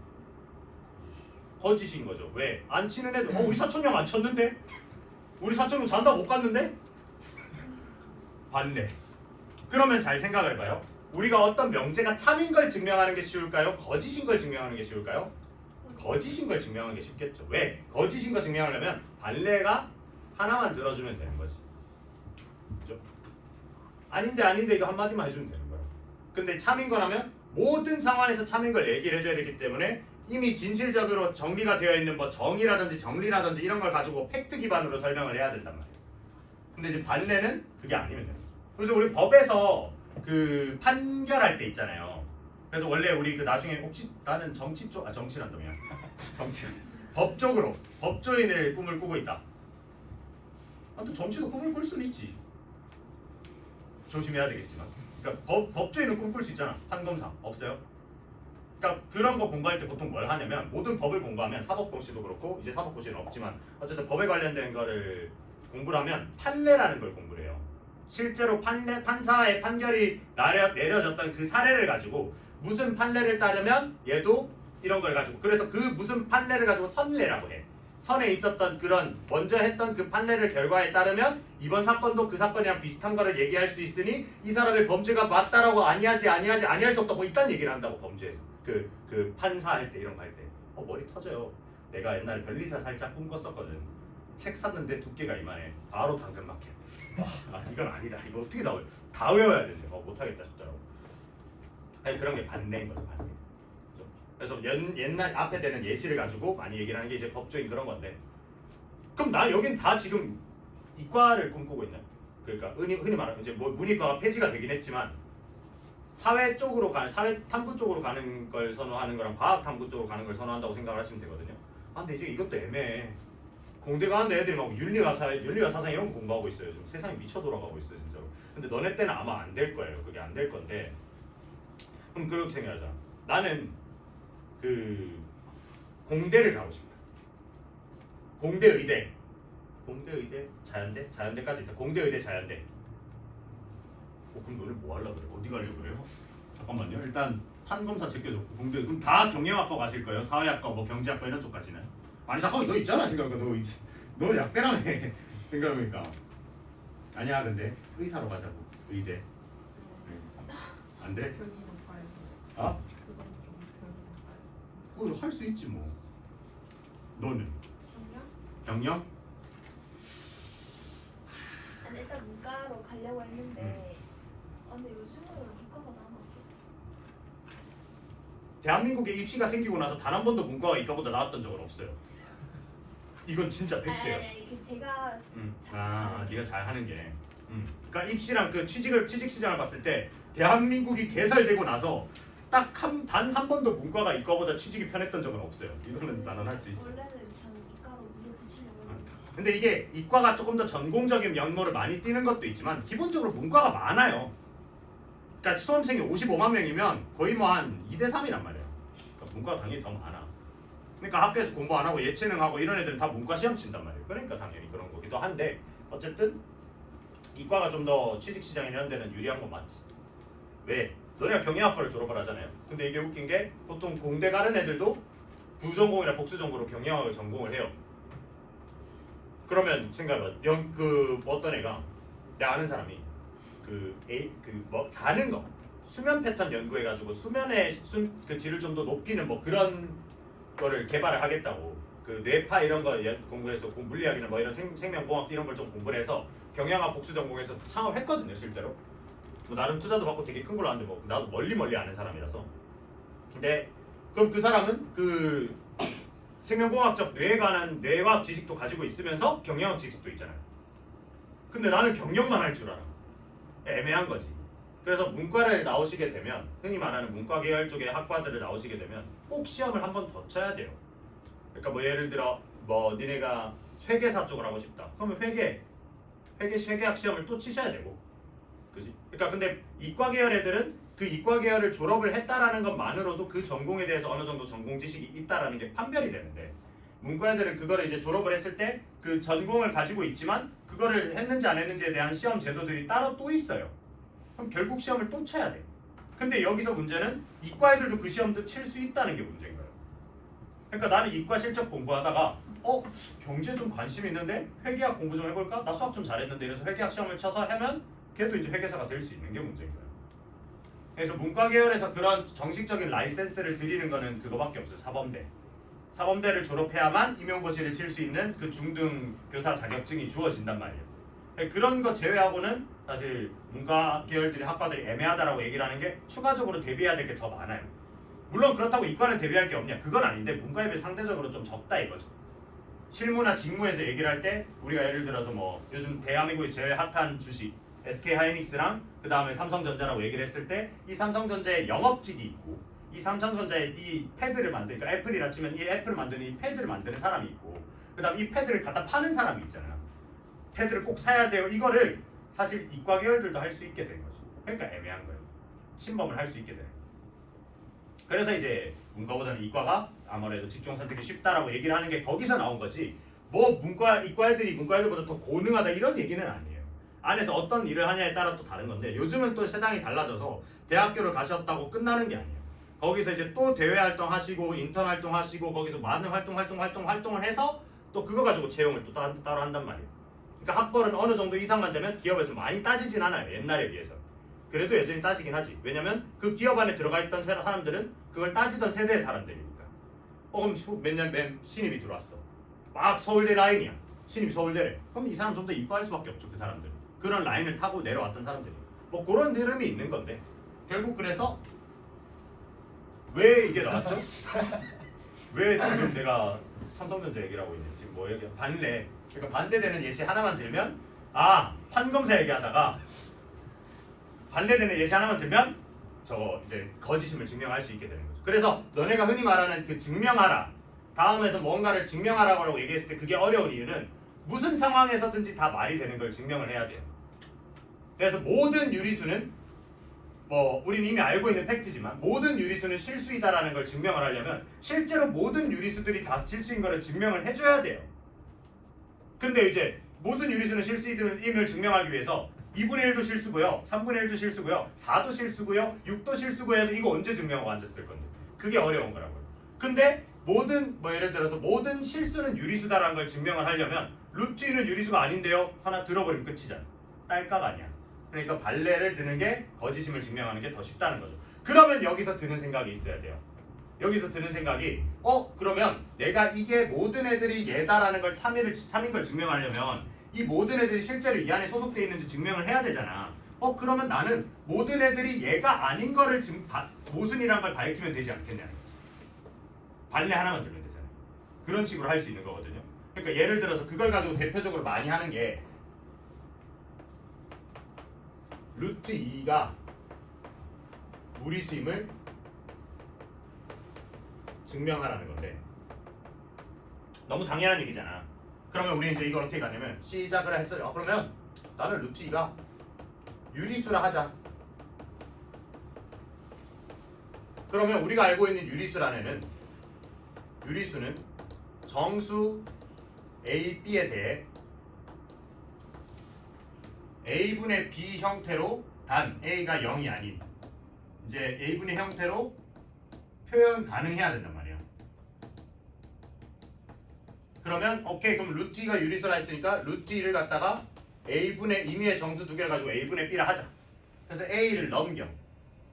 거짓인 거죠. 왜? 안 치는 애들 우리 사촌형 안 쳤는데? 우리 사촌형 잔다 못 갔는데? 반대. 그러면 잘 생각을 해봐요. 우리가 어떤 명제가 참인 걸 증명하는 게 쉬울까요? 거짓인 걸 증명하는 게 쉬울까요? 거짓인 걸 증명하는 게 쉽겠죠. 왜? 거짓인 걸 증명하려면 반례가 하나만 들어주면 되는 거지. 그죠? 아닌데 이거 한마디만 해주면 되는 거야. 근데 참인 거라면 모든 상황에서 참인 걸 얘기를 해줘야 되기 때문에 이미 진실적으로 정리가 되어 있는 뭐 정의라든지 정리라든지 이런 걸 가지고 팩트 기반으로 설명을 해야 된단 말이에요. 근데 이제 반례는 그게 아니면 돼요. 그래서 우리 법에서 그 판결할 때 있잖아요. 그래서 원래 우리 그 나중에 혹시 나는 정치란다며 정치 법조인을 꿈을 꾸고 있다. 아, 또 정치도 꿈을 꿀 수는 있지. 조심해야 되겠지만. 그러니까 법조인은 꿈꿀 수 있잖아. 판검사 없어요? 그러니까 그런 거 공부할 때 보통 뭘 하냐면 모든 법을 공부하면 사법고시도 그렇고 이제 사법고시는 없지만 어쨌든 법에 관련된 거를 공부를 하면 판례라는 걸 공부를 해요. 실제로 판사의 판결이 내려졌던 그 사례를 가지고 무슨 판례를 따르면 얘도 이런 걸 가지고 그래서 그 무슨 판례를 가지고 선례라고 해. 선에 있었던 그런 먼저 했던 그 판례를 결과에 따르면 이번 사건도 그 사건이랑 비슷한 거를 얘기할 수 있으니 이 사람의 범죄가 맞다라고 아니할 수 없다 뭐 이딴 얘기를 한다고 범죄에서 그 판사할 때 이런 거 할 때 머리 터져요. 내가 옛날에 변리사 살짝 꿈꿨었거든. 책 샀는데 두께가 이만해. 바로 당근마켓. 이건 아니다. 이거 어떻게 다 외워야 되는데 못하겠다 싶더라고. 아니 그런 게 반대인 거죠. 반대. 그래서 옛날 앞에 되는 예시를 가지고 많이 얘기를 하는 게 이제 법조인 그런 건데 그럼 나 여긴 다 지금 이과를 꿈꾸고 있나요? 그러니까 흔히 말하면 이제 뭐 문이과가 폐지가 되긴 했지만 사회 탐구 쪽으로 가는 걸 선호하는 거랑 과학 탐구 쪽으로 가는 걸 선호한다고 생각을 하시면 되거든요. 근데 이제 이것도 애매해. 공대 가는 애들이 막 윤리와 사상 이런 거 공부하고 있어요. 지금 세상이 미쳐 돌아가고 있어요, 진짜로. 근데 너네 때는 아마 안 될 거예요. 그게 안 될 건데. 그럼 그렇게 생각하자. 나는 그 공대를 가고 싶다. 공대 의대 자연대까지 있다. 공대 의대 자연대. 그럼 너네 뭐 하려고 그래? 어디 가려고 그래요? 잠깐만요. 일단 판검사 제껴줬고 공대 그럼 다 경영학과 가실 거예요? 사회학과 뭐 경제학과 이런 쪽까지는? 아니 잠깐만 너 있잖아 생각해보니까 너 약대라며 생각해보니까 아니야 근데 의사로 가자고 의대 안 돼? 아? 그거 할 수 있지 뭐. 너는? 경영? 아니 일단 문과로 가려고 했는데 근데 요즘은 이과가 나은 것 같아. 대한민국에 입시가 생기고 나서 단 한 번도 문과가 이과보다 나왔던 적은 없어요. 이건 진짜 팩트예요. 아니 제가 네가 잘하는 게. 그러니까 입시랑 그 취직 시장을 봤을 때 대한민국이 개설되고 나서 딱 단 한 번도 문과가 이과보다 취직이 편했던 적은 없어요. 이거는 나는 할 수 있어. 원래는 저는 이과로 물을 붙이려고 했는데. 근데 이게 이과가 조금 더 전공적인 면모를 많이 띠는 것도 있지만 기본적으로 문과가 많아요. 그러니까 수험생이 55만 명이면 거의 뭐 한 2대 3이란 말이에요. 그러니까 문과가 당연히 더 많아. 그러니까 학교에서 공부 안 하고 예체능하고 이런 애들은 다 문과 시험 친단 말이에요. 그러니까 당연히 그런 거기도 한데 어쨌든 이과가 좀 더 취직시장 이런 데는 유리한 건 맞지. 왜? 너네가 경영학과를 졸업을 하잖아요. 근데 이게 웃긴 게 보통 공대 가는 애들도 부전공이나 복수전공으로 경영학을 전공을 해요. 그러면 생각해봐. 어떤 애가 내가 아는 사람이 자는 거 수면 패턴 연구해가지고 수면의 그 질을 좀 더 높이는 뭐 그런 거를 개발을 하겠다고 그 뇌파 이런 거 공부해서 물리학이나 뭐 이런 생명공학 이런 걸 좀 공부를 해서 경영학 복수 전공에서 창업했거든요 실제로. 뭐 나름 투자도 받고 되게 큰 걸로 하는데 뭐 나도 멀리 아는 사람이라서. 근데 그럼 그 사람은 그 생명공학적 뇌에 관한 뇌과학 지식도 가지고 있으면서 경영학 지식도 있잖아요. 근데 나는 경영만 할 줄 알아. 애매한 거지. 그래서 문과를 나오시게 되면 흔히 말하는 문과 계열 쪽의 학과들을 나오시게 되면 꼭 시험을 한 번 더 쳐야 돼요. 그러니까 뭐 예를 들어 뭐 니네가 회계사 쪽을 하고 싶다. 그러면 회계학 시험을 또 치셔야 되고. 그지? 그러니까 근데 이과 계열 애들은 그 이과 계열을 졸업을 했다라는 것만으로도 그 전공에 대해서 어느 정도 전공 지식이 있다라는 게 판별이 되는데 문과 애들은 그거를 이제 졸업을 했을 때 그 전공을 가지고 있지만 그거를 했는지 안 했는지에 대한 시험 제도들이 따로 또 있어요. 그럼 결국 시험을 또 쳐야 돼. 근데 여기서 문제는 이과 애들도 그 시험도 칠 수 있다는 게 문제인 거예요. 그러니까 나는 이과 실적 공부하다가 경제 좀 관심 있는데 회계학 공부 좀 해볼까? 나 수학 좀 잘했는데 이래서 회계학 시험을 쳐서 하면 걔도 이제 회계사가 될 수 있는 게 문제인 거예요. 그래서 문과 계열에서 그런 정식적인 라이센스를 드리는 거는 그거밖에 없어요. 사범대. 사범대를 졸업해야만 임용고시를 칠 수 있는 그 중등 교사 자격증이 주어진단 말이에요. 그런 거 제외하고는 사실 문과 계열들의 학과들이 애매하다라고 얘기를 하는 게 추가적으로 대비해야 될 게 더 많아요. 물론 그렇다고 이과는 대비할 게 없냐? 그건 아닌데 문과에 비해 상대적으로 좀 적다 이거죠. 실무나 직무에서 얘기를 할 때 우리가 예를 들어서 뭐 요즘 대한민국의 제일 핫한 주식 SK하이닉스랑 그 다음에 삼성전자라고 얘기를 했을 때 이 삼성전자의 영업직이 있고 이 삼성전자의 이 패드를 그러니까 애플이라 치면 이 애플을 만드는 이 패드를 만드는 사람이 있고 그 다음 이 패드를 갖다 파는 사람이 있잖아요. 패드를 꼭 사야 돼요. 이거를 사실 이과 계열들도 할 수 있게 된 거죠. 그러니까 애매한 거예요. 신범을 할 수 있게 되는 거예요. 그래서 이제 문과보다는 이과가 아무래도 직종 선택이 쉽다라고 얘기를 하는 게 거기서 나온 거지 뭐 이과 애들이 문과 애들보다 더 고능하다 이런 얘기는 아니에요. 안에서 어떤 일을 하냐에 따라 또 다른 건데 요즘은 또 세상이 달라져서 대학교를 가셨다고 끝나는 게 아니에요. 거기서 이제 또 대외 활동하시고 인턴 활동하시고 거기서 많은 활동을 해서 또 그거 가지고 채용을 또 따로 한단 말이에요. 그러니까 학벌은 어느 정도 이상만 되면 기업에서 많이 따지진 않아요. 옛날에 비해서. 그래도 여전히 따지긴 하지. 왜냐면 그 기업 안에 들어가 있던 사람들은 그걸 따지던 세대의 사람들이니까. 그럼 맨 신입이 들어왔어. 막 서울대 라인이야. 신입이 서울대래. 그럼 이 사람 좀 더 이뻐할 수밖에 없죠. 그 사람들. 그런 라인을 타고 내려왔던 사람들이. 뭐 그런 흐름이 있는 건데 결국 그래서 왜 이게 나왔죠? 왜 지금 내가 삼성전자 얘기를 하고 있는지 뭐 얘기 반대. 그러니까 반대되는 예시 하나만 들면 판검사 얘기하다가 반대되는 예시 하나만 들면 저거 이제 거짓임을 증명할 수 있게 되는 거죠. 그래서 너네가 흔히 말하는 그 증명하라 다음에서 뭔가를 증명하라고 얘기했을 때 그게 어려운 이유는 무슨 상황에서든지 다 말이 되는 걸 증명을 해야 돼요. 그래서 모든 유리수는 뭐 우리는 이미 알고 있는 팩트지만 모든 유리수는 실수이다라는 걸 증명을 하려면 실제로 모든 유리수들이 다 실수인 거를 증명을 해줘야 돼요. 근데 이제 모든 유리수는 실수임을 증명하기 위해서 2분의 1도 실수고요 3분의 1도 실수고요 4도 실수고요 6도 실수고요 해서 이거 언제 증명하고 앉았을 건데 그게 어려운 거라고요. 근데 예를 들어서 모든 실수는 유리수다라는 걸 증명을 하려면 루트 2는 유리수가 아닌데요 하나 들어버리면 끝이잖아. 딸깍 아니야. 그러니까 발레를 드는 게 거짓임을 증명하는 게 더 쉽다는 거죠. 그러면 여기서 드는 생각이 있어야 돼요. 여기서 드는 생각이 그러면 내가 이게 모든 애들이 얘다라는 걸 참인 걸 증명하려면 이 모든 애들이 실제로 이 안에 소속되어 있는지 증명을 해야 되잖아. 그러면 나는 모든 애들이 얘가 아닌 거를 모순이란 걸 밝히면 되지 않겠냐는 거지. 발레 하나만 들면 되잖아요. 그런 식으로 할 수 있는 거거든요. 그러니까 예를 들어서 그걸 가지고 대표적으로 많이 하는 게 루트 2가 무리수임을 증명하라는 건데 너무 당연한 얘기잖아. 그러면 우리는 이제 이걸 어떻게 가냐면 시작을 했어요. 그러면 나는 루트 2가 유리수라 하자. 그러면 우리가 알고 있는 유리수란에는 유리수는 정수 A, B에 대해 a분의 b 형태로 단 a가 0이 아닌 이제 a분의 형태로 표현 가능해야 된단 말이야. 그러면 오케이 그럼 루트 2가 유리수라 했으니까 루트 2를 갖다가 a분의 임의의 정수 두 개를 가지고 a분의 b를 하자. 그래서 a를 넘겨.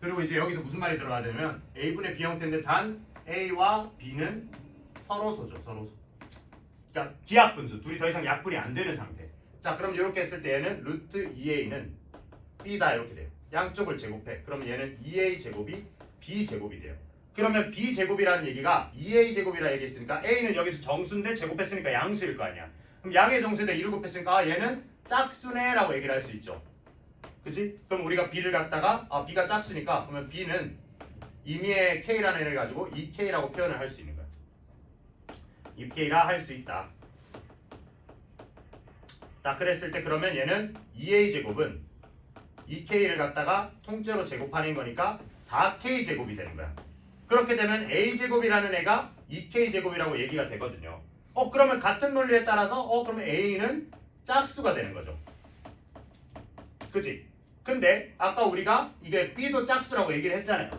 그리고 이제 여기서 무슨 말이 들어가야 되냐면 a분의 b 형태인데 단 a와 b는 서로소죠. 서로소. 그러니까 기하분수 둘이 더 이상 약분이 안 되는 상태. 자 그럼 이렇게 했을 때 얘는 루트 2a는 b다 이렇게 돼요. 양쪽을 제곱해. 그러면 얘는 2a 제곱이 b 제곱이 돼요. 그러면 b 제곱이라는 얘기가 2a 제곱이라 얘기했으니까 a는 여기서 정수인데 제곱했으니까 양수일 거 아니야. 그럼 양의 정수인데 2를 곱했으니까 아, 얘는 짝수네라고 얘기를 할 수 있죠. 그치? 그럼 우리가 b를 갖다가 b가 짝수니까 그러면 b는 임의의 k라는 애를 가지고 2k라고 표현을 할 수 있는 거야. 2k라 할 수 있다. 자 그랬을 때 그러면 얘는 2a 제곱은 2k를 갖다가 통째로 제곱하는 거니까 4k 제곱이 되는 거야. 그렇게 되면 a 제곱이라는 애가 2k 제곱이라고 얘기가 되거든요. 그러면 같은 논리에 따라서 그러면 a는 짝수가 되는 거죠. 그치? 근데 아까 우리가 이게 b도 짝수라고 얘기를 했잖아요.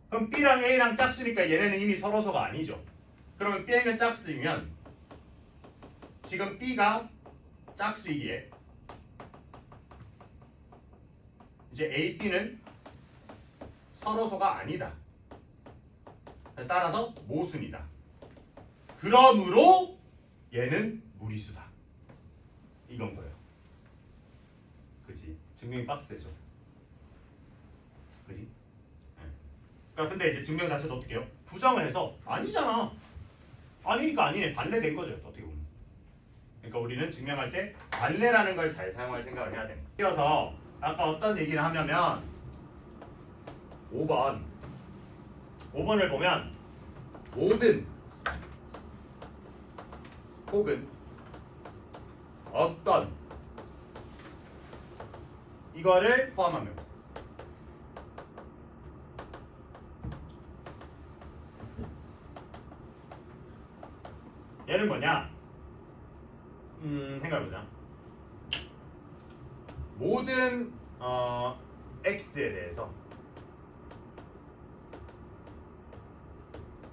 그럼 b랑 a랑 짝수니까 얘네는 이미 서로서가 아니죠. 그러면 b는 짝수이면 지금 b가 짝수이기에 이제 a, b는 서로서가 아니다. 따라서 모순이다. 그러므로 얘는 무리수다. 이건 거예요. 그지? 증명이 빡세죠. 그지? 네. 그러니까 근데 이제 증명 자체도 어떻게 해요? 부정을 해서 아니잖아. 아니니까 아니네. 반대된 거죠. 어떻게 보면. 그러니까 우리는 증명할 때 반대라는 걸 잘 사용할 생각을 해야 됩니다. 이어서 아까 어떤 얘기를 하냐면 5번을 보면 모든 혹은 어떤 이거를 포함하면 얘는 뭐냐? 생각해보자. 모든 x에 대해서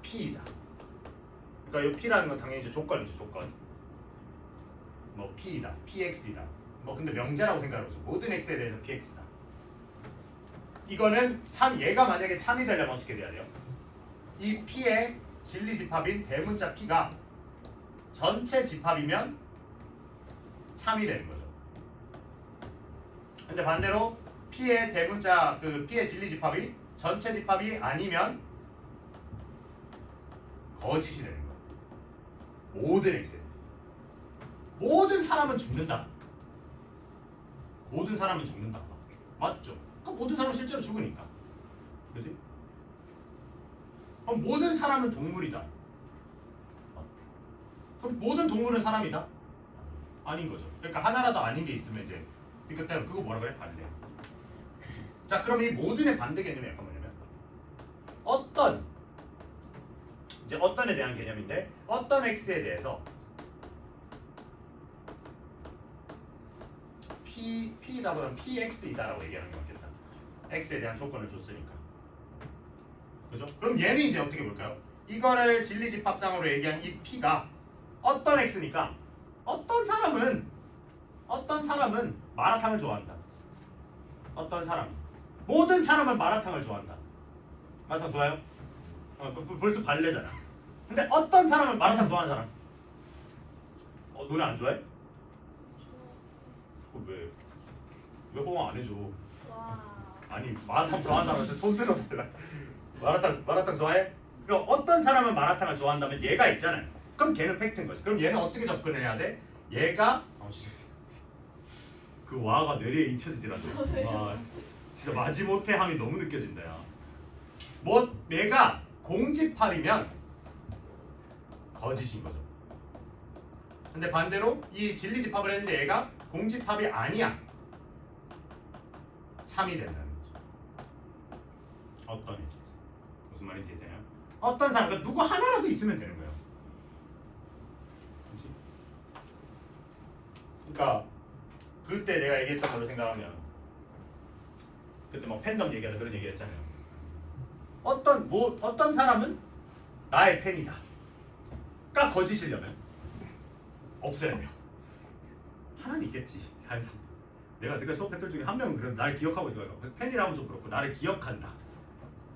p이다. 그러니까 이 p라는 건 당연히 이제 조건이죠. 조건. 뭐 p이다, px이다. 뭐 근데 명제라고 생각해보죠. 모든 x에 대해서 px다. 이거는 참 얘가 만약에 참이 되려면 어떻게 돼야 돼요? 이 p의 진리 집합인 대문자 p가 전체 집합이면 참이 되는 거죠. 근데 반대로 p의 대문자 그 p의 진리 집합이 전체 집합이 아니면 거짓이 되는 거야. 모든 x에 모든 사람은 죽는다. 모든 사람은 죽는다. 맞죠? 그럼 모든 사람은 실제로 죽으니까. 그지? 그럼 모든 사람은 동물이다. 그럼 모든 동물은 사람이다? 아닌 거죠. 그러니까 하나라도 아닌 게 있으면 이제 그때 그거 뭐라 그래? 반대. 자, 그럼 이 모든의 반대 개념이 약간 뭐냐면 어떤에 대한 개념인데 어떤 x에 대해서 p다 보면 px이다라고 얘기하는 게 맞겠다. x에 대한 조건을 줬으니까. 그죠? 그럼 얘는 이제 어떻게 볼까요? 이거를 진리집합상으로 얘기한 이 p가 어떤 x니까 어떤 사람은 마라탕을 좋아한다. 어떤 사람 모든 사람은 마라탕을 좋아한다. 마라탕 좋아요? 벌써 발레잖아. 근데 어떤 사람은 마라탕 좋아하는 사람? 너네 안 좋아해? 왜 호응 안 해줘? 와. 아니 마라탕 좋아하는 사람한테 손 들어달라. 마라탕 좋아해? 그러니까 어떤 사람은 마라탕을 좋아한다면 얘가 있잖아요. 그럼 걔는 팩트인 거지. 그럼 얘는 어떻게 접근을 해야 돼? 얘가 그 와가 뇌리에 잊혀지지라도 와 진짜 마지못해 함이 너무 느껴진다 야. 뭐 얘가 공집합이면 거짓인 거죠. 근데 반대로 이 진리집합을 했는데 얘가 공집합이 아니야. 참이 된다는 거죠. 어떤 얘기에서 무슨 말인지 이해되나요? 어떤 사람, 그러니까 누구 하나라도 있으면 되는 거예요. 그치? 그러니까 그때 내가 얘기했던 걸로 생각하면 그때 막 팬덤 얘기하다 그런 얘기 했잖아요. 어떤 사람은 나의 팬이다. 까 거짓이려면 없어야 돼요. 하나는 있겠지 살다. 내가 수업 팬들 중에 한 명은 그래도 나를 기억하고 있어요. 팬이라면 좀 그렇고 나를 기억한다.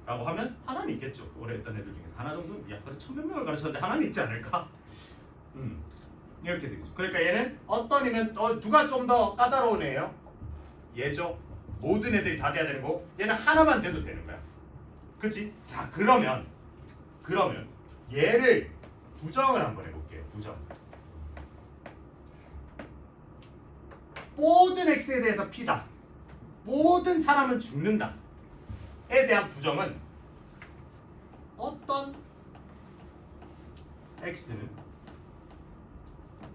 라고 하면 하나는 있겠죠. 오래 했던 애들 중에서 하나 정도? 야, 그래 1000몇 명을 가르쳤는데 하나는 있지 않을까? 이렇게 되겠죠. 그러니까 얘는 어떤이면 누가 좀 더 까다로운 애예요? 얘죠. 모든 애들이 다 돼야 되는 거고 얘는 하나만 돼도 되는 거야. 그치? 자 그러면 얘를 부정을 한번 해볼게요. 부정. 모든 x에 대해서 p다. 모든 사람은 죽는다. 에 대한 부정은 어떤 x는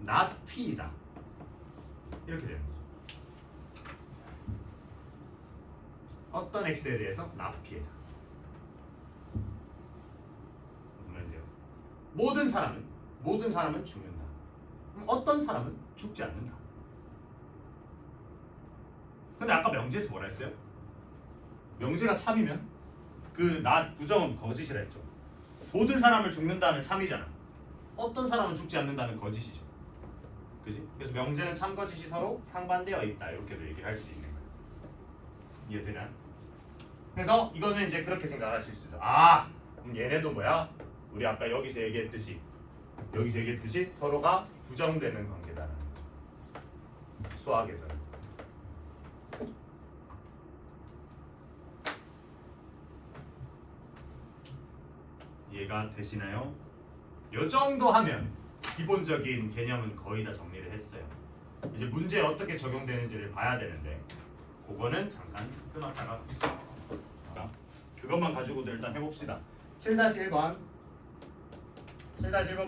not p이다. 이렇게 되는 거죠. 어떤 x에 대해서 not p이다. 보면 돼요. 모든 사람은 죽는다. 그럼 어떤 사람은 죽지 않는다. 근데 아까 명제에서 뭐라 했어요? 명제가 참이면 그 not 부정은 거짓이라 했죠. 모든 사람을 죽는다는 참이잖아. 어떤 사람은 죽지 않는다는 거짓이죠. 그지? 그래서 명제는 참 거짓이 서로 상반되어 있다. 이렇게도 얘기를 할 수 있는 거예요. 이해되나? 그래서 이거는 이제 그렇게 생각하실 수 있어요. 아, 그럼 얘네도 뭐야? 우리 아까 여기서 얘기했듯이 서로가 부정되는 관계다라는 거죠. 수학에서는. 이해가 되시나요? 요 정도 하면 기본적인 개념은 거의 다 정리를 했어요. 이제 문제에 어떻게 적용되는지를 봐야 되는데 그거는 잠깐 끊었다가 그것만 가지고도 일단 해봅시다. 7-1번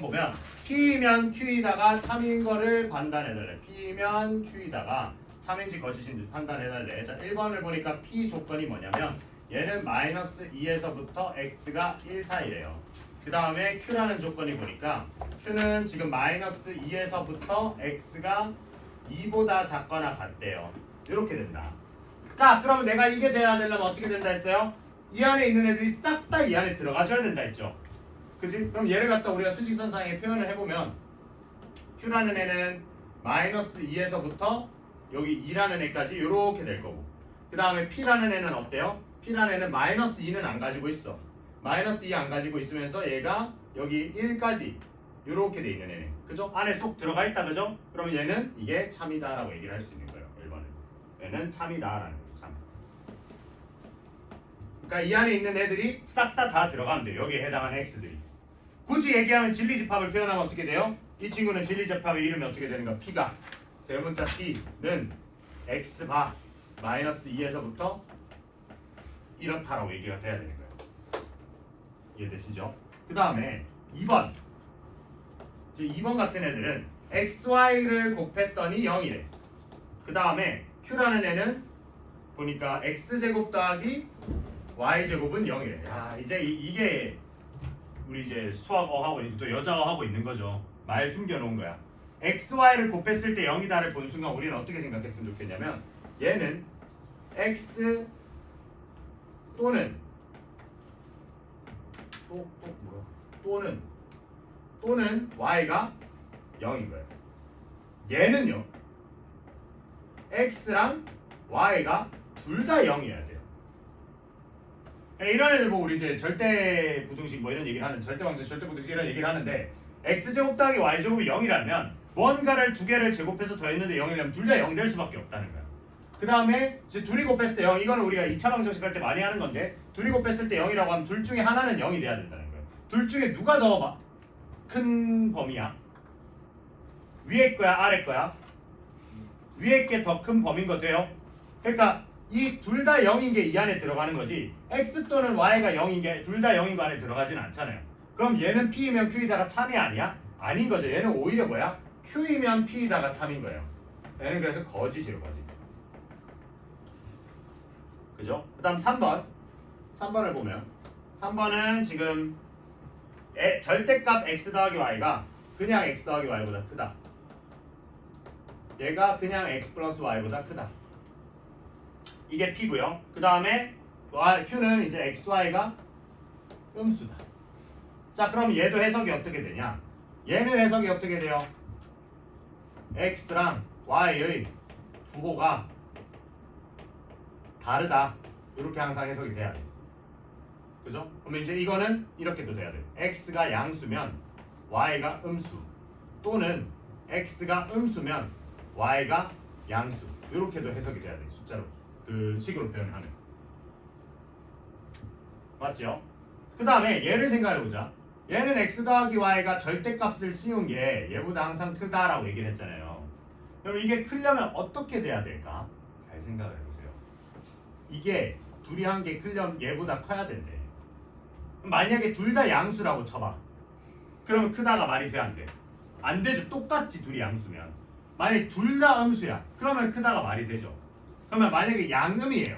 보면 P면 Q이다가 참인 거를 판단해달래. P면 Q이다가 참인지 거짓인지 판단해달래. 자, 1번을 보니까 P 조건이 뭐냐면 얘는 -2에서부터 x가 1 사이래요. 그 다음에 Q라는 조건이 보니까 Q는 지금 -2에서부터 x가 2보다 작거나 같대요. 이렇게 된다. 자, 그러면 내가 이게 돼야 되려면 어떻게 된다 했어요? 이 안에 있는 애들이 싹 다 이 안에 들어가줘야 된다 했죠. 그지? 그럼 얘를 갖다 우리가 수직선상에 표현을 해보면 Q라는 애는 -2에서부터 여기 2라는 애까지 이렇게 될 거고 그 다음에 P라는 애는 어때요? P라는 애는 -2는 안 가지고 있어. -2 안 가지고 있으면서 얘가 여기 1까지 이렇게 돼 있는 애네. 그죠? 안에 쏙 들어가 있다. 그죠? 그러면 얘는 이게 참이다라고 얘기를 할 수 있는 거예요. 1번은. 얘는 참이다라는 거죠. 참. 그러니까 이 안에 있는 애들이 싹 다 들어가면 돼요. 여기에 해당하는 x들이. 굳이 얘기하면 진리집합을 표현하면 어떻게 돼요? 이 친구는 진리집합의 이름이 어떻게 되는가? P가 대문자 P는 x바 -2에서부터 이렇다라고 얘기가 돼야 되는 거예요. 이해되시죠? 그 다음에 2번. 이제 2번 같은 애들은 xy를 곱했더니 0이래. 그 다음에 q라는 애는 보니까 x제곱 더하기 y제곱은 0이래. 야, 이제 이게 우리 이제 수학어하고 또 여자어하고 있는 거죠. 말 숨겨놓은 거야. xy를 곱했을 때 0이다를 본 순간 우리는 어떻게 생각했으면 좋겠냐면 얘는 x 또는 또는 y가 0인 거예요. 얘는요. x랑 y가 둘 다 0이어야 돼요. 이런 애들 보고 우리 이제 절대 부등식 뭐 이런 얘기를 하는 절대 방정, 절대 부등식 이런 얘기를 하는데 x제곱 더하기 y제곱이 0이라면 뭔가를 두 개를 제곱해서 더했는데 0이라면 둘 다 0 될 수밖에 없다는 거야. 그 다음에 둘이 곱했을 때 0, 이거는 우리가 2차 방정식 할 때 많이 하는 건데 둘이 곱했을 때 0이라고 하면 둘 중에 하나는 0이 돼야 된다는 거예요. 둘 중에 누가 더 큰 범위야? 위에 거야 아래 거야? 위에 게 더 큰 범위인 거 돼요? 그러니까 이 둘 다 0인 게 이 안에 들어가는 거지 x 또는 y가 0인 게 둘 다 0인 거 안에 들어가지는 않잖아요. 그럼 얘는 p이면 q이다가 참이 아니야? 아닌 거죠. 얘는 오히려 뭐야? q이면 p이다가 참인 거예요. 얘는 그래서 거짓이에요. 거짓. 그죠? 그 다음 3번을 보면 3번은 지금 절대값 x 더하기 y가 그냥 x 더하기 y보다 크다. 얘가 그냥 x 플러스 y보다 크다. 이게 p고요. 그 다음에 q는 이제 xy가 음수다. 자, 그럼 얘도 해석이 어떻게 되냐? 얘는 해석이 어떻게 돼요? x랑 y의 부호가 다르다. 이렇게 항상 해석이 돼야 돼. 그죠? 그러면 이제 이거는 이렇게도 돼야 돼. x가 양수면 y가 음수, 또는 x가 음수면 y가 양수. 이렇게도 해석이 돼야 돼. 숫자로 그 식으로 표현하면. 맞죠? 그 다음에 얘를 생각해보자. 얘는 x 더하기 y가 절대값을 씌운 게 얘보다 항상 크다라고 얘기를 했잖아요. 그럼 이게 크려면 어떻게 돼야 될까? 잘 생각을 해보세요. 이게 둘이 한 게 크려면 얘보다 커야 된대. 만약에 둘 다 양수라고 쳐봐. 그러면 크다가 말이 돼, 안 돼? 안 되죠. 똑같지, 둘이 양수면. 만약에 둘 다 음수야. 그러면 크다가 말이 되죠. 그러면 만약에 양음이에요.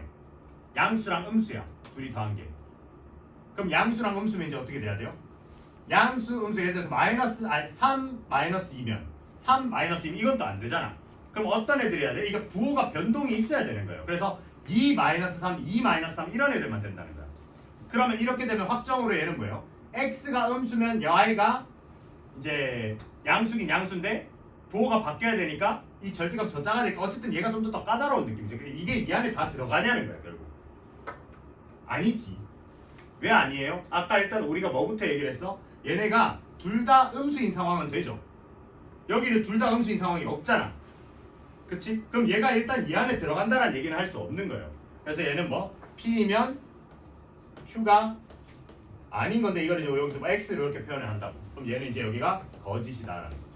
양수랑 음수야. 둘이 더한 게. 그럼 양수랑 음수면 이제 어떻게 돼야 돼요? 양수, 음수, 예를 들어서 3 마이너스 2면 3 마이너스 2면 이건 또 안 되잖아. 그럼 어떤 애들이 해야 돼? 이게 부호가 변동이 있어야 되는 거예요. 그래서 2 마이너스 3, 2 마이너스 3 이런 애들만 된다는 거야. 그러면 이렇게 되면 확정으로 얘는 뭐예요? x가 음수면 y가 이제 양수긴 양수인데 부호가 바뀌어야 되니까 이 절대값 더 작아야 되니까 어쨌든 얘가 좀 더 까다로운 느낌이죠. 이게 이 안에 다 들어가냐는 거야, 결국. 아니지. 왜 아니에요? 아까 일단 우리가 뭐부터 얘기를 했어? 얘네가 둘 다 음수인 상황은 되죠. 여기는 둘 다 음수인 상황이 없잖아. 그치? 그럼 얘가 일단 이 안에 들어간다는 얘기는 할 수 없는 거예요. 그래서 얘는 뭐? P면 Q가 아닌 건데 이거를 이제 여기서 뭐 X를 이렇게 표현을 한다고. 그럼 얘는 이제 여기가 거짓이다라는 거죠.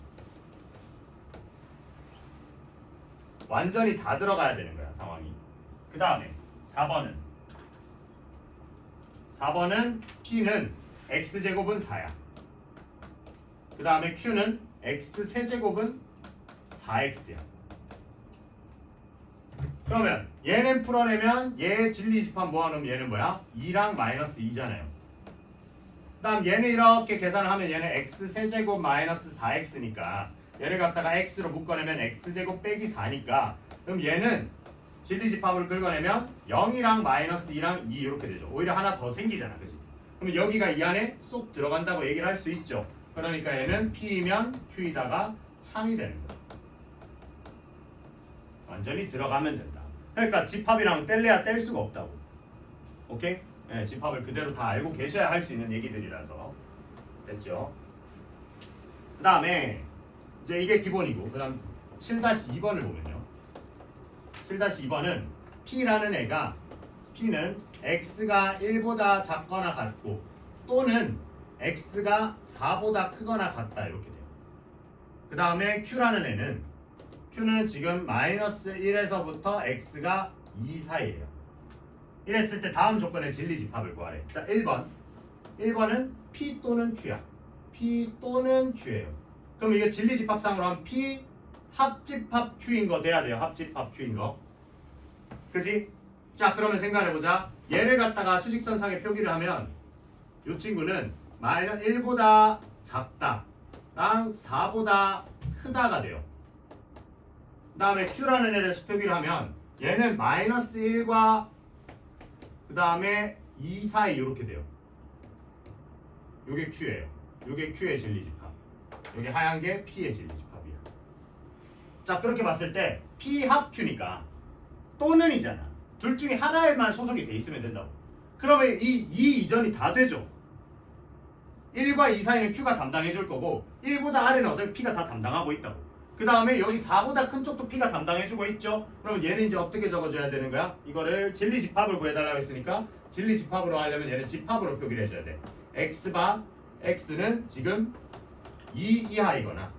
완전히 다 들어가야 되는 거야, 상황이. 그 다음에 4번은 P는 X제곱은 4야. 그 다음에 Q는 X세제곱은 4X야. 그러면 얘는 풀어내면 얘 진리집합 모아놓으면 얘는 뭐야? 2랑 마이너스 2잖아요. 그 다음 얘는 이렇게 계산을 하면 얘는 X세제곱 마이너스 4X니까 얘를 갖다가 X로 묶어내면 X제곱 빼기 4니까 그럼 얘는 진리집합을 긁어내면 0이랑 마이너스 2랑 2 이렇게 되죠. 오히려 하나 더 생기잖아, 그지? 그럼 여기가 이 안에 쏙 들어간다고 얘기를 할 수 있죠. 그러니까 얘는 P이면 Q이다가 창이 되는 거야. 완전히 들어가면 된다. 그러니까 집합이랑 뗄래야 뗄 수가 없다고. 오케이? 네, 집합을 그대로 다 알고 계셔야 할 수 있는 얘기들이라서. 됐죠? 그 다음에 이제 이게 기본이고 그 다음 7-2번을 보면요. 7-2번은 P라는 애가 P는 X가 1보다 작거나 같고 또는 X가 4보다 크거나 같다 이렇게 돼요. 그 다음에 Q라는 애는 Q는 지금 마이너스 1에서부터 X가 2 사이에요. 이랬을 때 다음 조건의 진리집합을 구하래. 자, 1번은 P 또는 Q야. P 또는 Q예요. 그럼 이게 진리집합상으로 하면 P 합집합 Q인 거 돼야 돼요. 합집합 Q인 거. 그지? 자, 그러면 생각해보자. 얘를 갖다가 수직선상에 표기를 하면 이 친구는 마이너스 1보다 작다랑 4보다 크다가 돼요. 그 다음에 Q라는 애를 표기를 하면 얘는 마이너스 1과 그 다음에 2 사이 이렇게 돼요. 요게 Q예요. 요게 Q의 진리집합. 여기 하얀 게 P의 진리집합이야. 자, 그렇게 봤을 때 P 합 Q니까 또는이잖아. 둘 중에 하나에만 소속이 돼 있으면 된다고. 그러면 이 이전이 다 되죠. 1과 2 사이는 Q가 담당해 줄 거고 1보다 아래는 어차피 P가 다 담당하고 있다고. 그 다음에 여기 4보다 큰 쪽도 P가 담당해 주고 있죠. 그러면 얘는 이제 어떻게 적어줘야 되는 거야? 이거를 진리집합을 구해달라고 했으니까 진리집합으로 하려면 얘는 집합으로 표기를 해줘야 돼. X바 X는 지금 2 이하이거나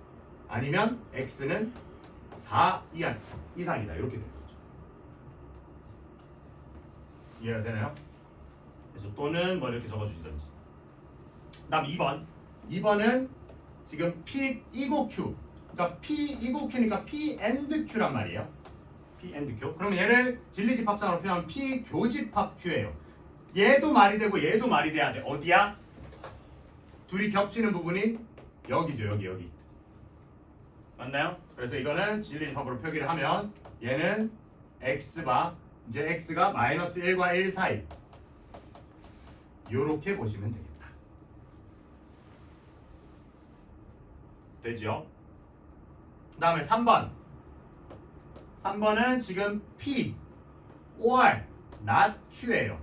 아니면 X는 4 이상이다 이렇게 되는 거죠. 이해가 되나요? 그래서 또는 뭐 이렇게 적어주시던지. 다음 2번은 지금 P 이고 Q. 그러니까 P 이고 Q니까 P and Q란 말이에요. P and Q. 그러면 얘를 진리집합상으로 표현하면 P 교집합 Q예요. 얘도 말이 되고 얘도 말이 돼야 돼. 어디야? 둘이 겹치는 부분이 여기죠. 여기. 맞나요? 그래서 이거는 진리집합으로 표기를 하면 얘는 x바 이제 x가 마이너스 1과 1 사이 요렇게 보시면 되겠다. 되죠? 그 다음에 3번. 3번은 지금 P, OR, not Q예요.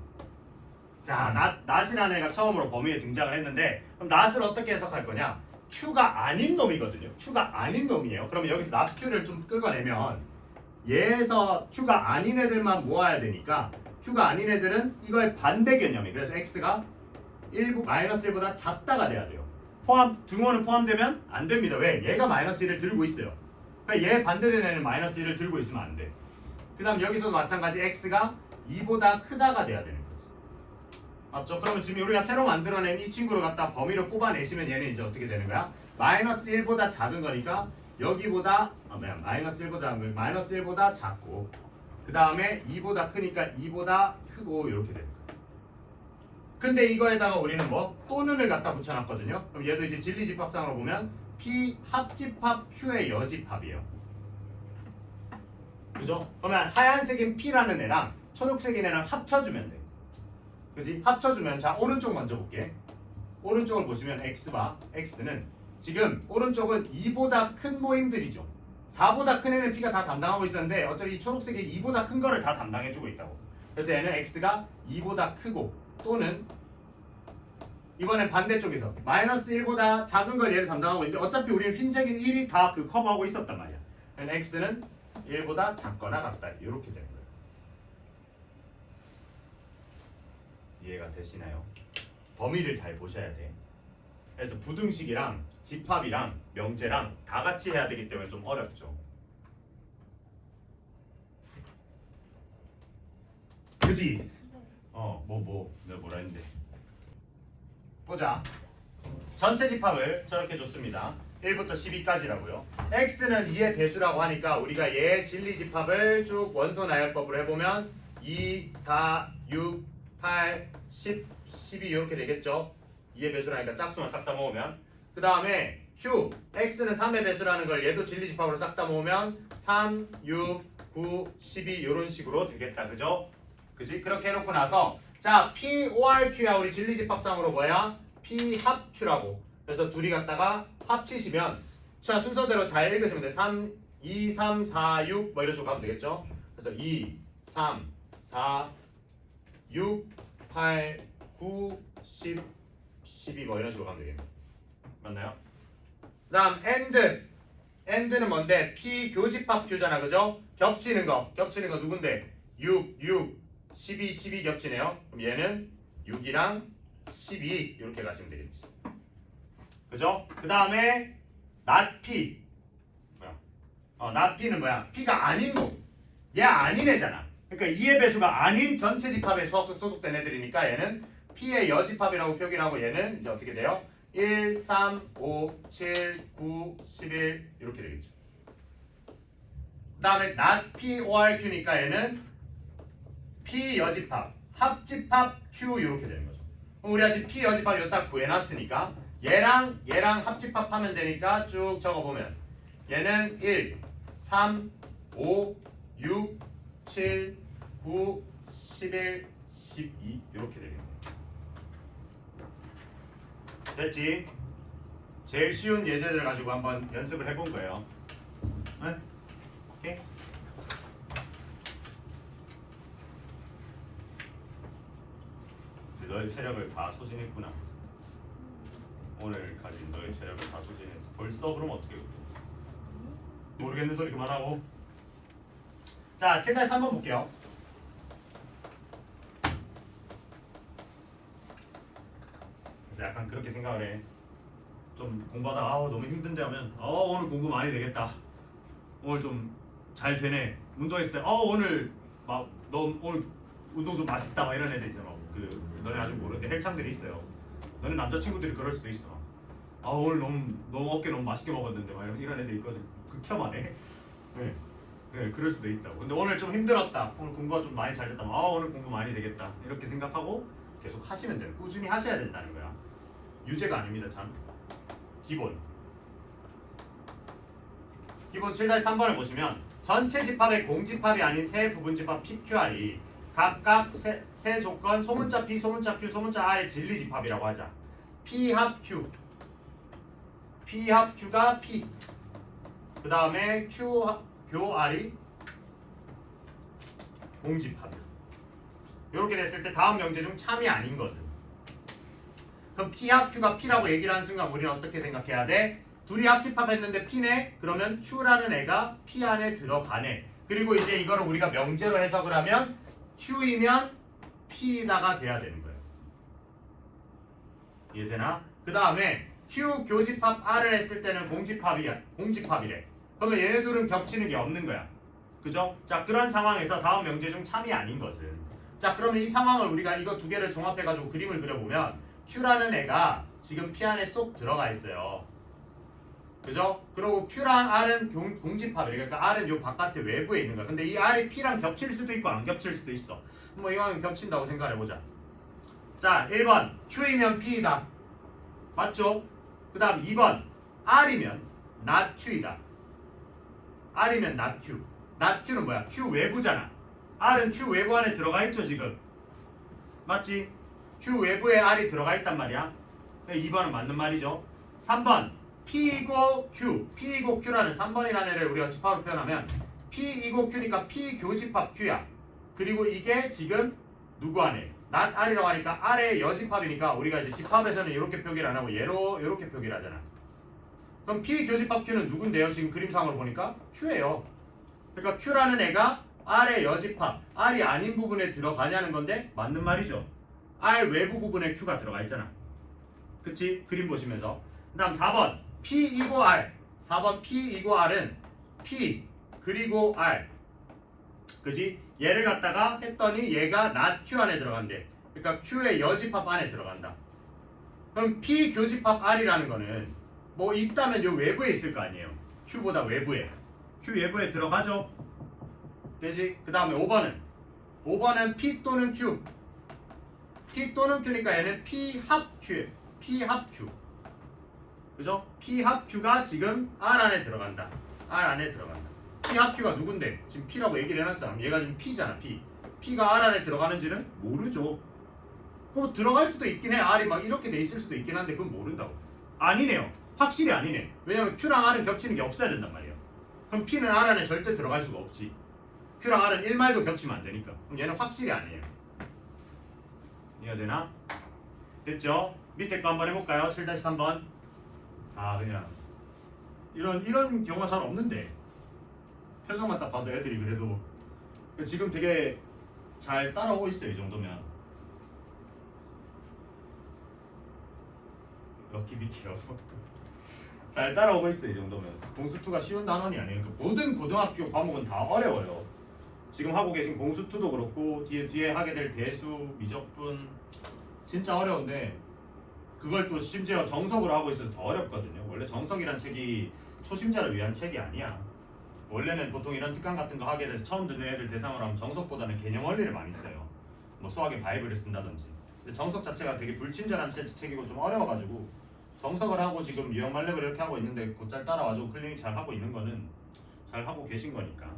자, not이라는 애가 처음으로 범위에 등장을 했는데 그럼 not을 어떻게 해석할 거냐? Q가 아닌 놈이거든요. Q가 아닌 놈이에요. 그러면 여기서 not Q를 좀 끌어내면 얘에서 Q가 아닌 애들만 모아야 되니까 Q가 아닌 애들은 이거의 반대 개념이 그래서 X가 마이너스 1보다 작다가 돼야 돼요. 등호는 포함되면 안 됩니다. 왜? 얘가 마이너스 1을 들고 있어요. 그러니까 얘 반대되는 애는 마이너스 1을 들고 있으면 안 돼. 그 다음 여기서도 마찬가지 X가 2보다 크다가 돼야 되는 거지. 맞죠? 그러면 지금 우리가 새로 만들어낸 이 친구를 갖다 범위로 뽑아내시면 얘는 이제 어떻게 되는 거야? 마이너스 1보다 작은 거니까 여기보다 마이너스 1보다 작고 그 다음에 2보다 크니까 2보다 크고 이렇게 되는 거야. 근데 이거에다가 우리는 뭐 또는을 갖다 붙여놨거든요. 그럼 얘도 이제 진리집합상으로 보면 P 합집합 Q의 여집합이에요. 그죠? 그러면 하얀색인 P라는 애랑 초록색인 애랑 합쳐주면 돼. 그지? 합쳐주면 자 오른쪽 먼저 볼게. 오른쪽을 보시면 X바 X는 지금 오른쪽은 2보다 큰 모임들이죠. 4보다 큰 애는 P가 다 담당하고 있었는데 어차피 이 초록색이 2보다 큰 거를 다 담당해주고 있다고. 그래서 얘는 X가 2보다 크고 또는 이번엔 반대쪽에서 마이너스 1보다 작은 걸 얘를 담당하고 있는데 어차피 우리는 흰색인 1이 다 그 커버하고 있었단 말이야. 그래서 X는 1보다 작거나 같다. 이렇게 되는 거예요. 이해가 되시나요? 범위를 잘 보셔야 돼. 그래서 부등식이랑 집합이랑 명제랑 다 같이 해야 되기 때문에 좀 어렵죠. 그지? 내가 뭐라 했는데. 보자. 전체 집합을 저렇게 줬습니다. 1부터 12까지라고요. x는 2의 배수라고 하니까 우리가 얘 진리 집합을 쭉 원소 나열법으로 해보면 2, 4, 6, 8, 10, 12 이렇게 되겠죠. 2의 배수라니까 짝수만 싹 다 모으면 그 다음에 q, x는 3의 배수라는 걸 얘도 진리 집합으로 싹 다 모으면 3, 6, 9, 12 이런 식으로 되겠다. 그죠? 그지? 그렇게 해놓고 나서 자, P, OR, Q야. 우리 진리집합상으로 뭐야? P 합 Q라고. 그래서 둘이 갖다가 합치시면 자, 순서대로 잘 읽으시면 돼. 3, 2, 3, 4, 6 뭐 이런 식으로 가면 되겠죠? 그래서 2, 3, 4, 6, 8, 9, 10, 12 뭐 이런 식으로 가면 되겠네. 맞나요? 그 다음 AND는 뭔데? P 교집합 Q잖아. 그죠? 겹치는 거 누군데? 6, 12, 12 겹치네요. 그럼 얘는 6이랑 12 이렇게 가시면 되겠지. 그죠? 그 다음에 not P 뭐야? not P는 뭐야? P가 아닌 놈. 얘 아닌 애잖아. 그러니까 2의 배수가 아닌 전체 집합에 소속된 애들이니까 얘는 P의 여집합이라고 표기를 하고 얘는 이제 어떻게 돼요? 1, 3, 5, 7, 9, 11 이렇게 되겠죠. 그 다음에 not P, OR, Q니까 얘는 P 여집합, 합집합 Q 이렇게 되는 거죠. 그럼 우리 아직 P 여집합 이거 딱 구해놨으니까 얘랑 합집합하면 되니까 쭉 적어보면 얘는 1, 3, 5, 6, 7, 9, 11, 12 이렇게 되는 거예요. 됐지? 제일 쉬운 예제들 가지고 한번 연습을 해본 거예요. 네? 오케이? 너의 체력을 다 소진했구나. 오늘 가진 너의 체력을 다 소진했어. 벌써 그럼 어떻게 해? 모르겠는 소리 그만하고. 자, 7-3번 볼게요. 그래서 약간 그렇게 생각을 해. 좀 공부하다가 너무 힘든데 하면 오늘 공부 많이 되겠다. 오늘 좀 잘 되네. 운동했을 때 오늘 너 오늘 운동 좀 맛있다 막 이런 애들 있잖아. 너네 아직 모르는데 헬창들이 있어요. 너네 남자친구들이 그럴 수도 있어. 오늘 너무 어깨 너무 맛있게 먹었는데 막 이런 애들 있거든. 극혐하네. 네, 그럴 수도 있다고. 근데 오늘 좀 힘들었다. 오늘 공부가 좀 많이 잘 됐다. 오늘 공부 많이 되겠다. 이렇게 생각하고 계속 하시면 돼요. 꾸준히 하셔야 된다는 거야. 유죄가 아닙니다, 참. 기본. 기본 7-3번을 보시면 전체 집합의 공집합이 아닌 세 부분집합 PQR이 각각 세 조건 소문자 P, 소문자 Q, 소문자 R의 진리집합이라고 하자. P 합 Q, P 합 Q가 P, 그 다음에 Q 합 교 R이 공집합이야. 이렇게 됐을 때 다음 명제 중 참이 아닌 것은, 그럼 P 합 Q가 P라고 얘기를 하는 순간 우리는 어떻게 생각해야 돼? 둘이 합집합했는데 P네? 그러면 Q라는 애가 P 안에 들어가네. 그리고 이제 이거를 우리가 명제로 해석을 하면 Q이면 P다가 돼야 되는 거예요. 이해되나? 그 다음에 Q 교집합 R을 했을 때는 공집합이래. 그러면 얘네들은 겹치는 게 없는 거야. 그죠? 자, 그런 상황에서 다음 명제 중 참이 아닌 것은, 자, 그러면 이 상황을 우리가 이거 두 개를 종합해가지고 그림을 그려보면 Q라는 애가 지금 P 안에 쏙 들어가 있어요. 그죠? 그리고 Q랑 R은 공집합이래. 그러니까 R은 요 바깥에 외부에 있는 거야. 근데 이 R이 P랑 겹칠 수도 있고 안 겹칠 수도 있어. 뭐 이왕이면 겹친다고 생각해보자. 자, 1번 Q이면 P이다. 맞죠? 그 다음 2번 R이면 not Q이다. R이면 not Q. not Q는 뭐야? Q 외부잖아. R은 Q 외부 안에 들어가 있죠 지금. 맞지? Q 외부에 R이 들어가 있단 말이야. 2번은 맞는 말이죠. 3번 P이고 Q, P이고 Q라는 3번이라는 애를 우리가 집합으로 표현하면 P이고 Q니까 P 교집합 Q야. 그리고 이게 지금 누구 안에? not R이라고 하니까 R의 여집합이니까 우리가 이제 집합에서는 이렇게 표기를 안 하고 얘로 이렇게 표기를 하잖아. 그럼 P 교집합 Q는 누군데요? 지금 그림상으로 보니까 Q예요. 그러니까 Q라는 애가 R의 여집합, R이 아닌 부분에 들어가냐는 건데 맞는 말이죠. R 외부 부분에 Q가 들어가 있잖아. 그치? 그림 보시면서. 그 다음 4번 P이고 R. 4번 P이고 R은 P 그리고 R. 그지? 얘를 갖다가 했더니 얘가 not Q 안에 들어간대. 그러니까 Q의 여집합 안에 들어간다. 그럼 P 교집합 R이라는 거는 뭐 있다면 요 외부에 있을 거 아니에요. Q보다 외부에. Q 외부에 들어가죠. 되지? 그 다음에 5번은 P 또는 Q. P 또는 Q니까 얘는 P 합 Q예요. P 합 Q. 그죠? P 합 Q가 지금 R 안에 들어간다. R 안에 들어간다. P 합 Q가 누군데? 지금 P라고 얘기를 해놨잖아. 얘가 지금 P잖아. P. P가 R 안에 들어가는지는 모르죠. 그거 들어갈 수도 있긴 해. R이 막 이렇게 돼 있을 수도 있긴 한데 그건 모른다고. 아니네요. 확실히 아니네. 왜냐면 Q랑 R은 겹치는 게 없어야 된단 말이에요. 그럼 P는 R 안에 절대 들어갈 수가 없지. Q랑 R은 1마일도 겹치면 안 되니까. 그럼 얘는 확실히 아니에요. 이해가 되나? 됐죠? 밑에 거 한번 해볼까요? 7-3번. 아, 그냥 이런 경우가 잘 없는데 표정만 딱 봐도 애들이 그래도 지금 되게 잘 따라오고 있어요. 이 정도면 럭키비키요. 잘 따라오고 있어요. 이 정도면 공수2가 쉬운 단원이 아니에요. 그러니까 모든 고등학교 과목은 다 어려워요. 지금 하고 계신 공수2도 그렇고 뒤에 하게 될 대수, 미적분 진짜 어려운데 그걸 또 심지어 정석으로 하고 있어서 더 어렵거든요. 원래 정석이란 책이 초심자를 위한 책이 아니야. 원래는 보통 이런 특강 같은 거 하게 돼서 처음 듣는 애들 대상으로 하면 정석보다는 개념 원리를 많이 써요. 뭐 수학의 바이블을 쓴다든지. 근데 정석 자체가 되게 불친절한 책이고 좀 어려워가지고 정석을 하고 지금 유형 만렙을 이렇게 하고 있는데 곧잘 따라와주고 클리닉 잘 하고 있는 거는 잘 하고 계신 거니까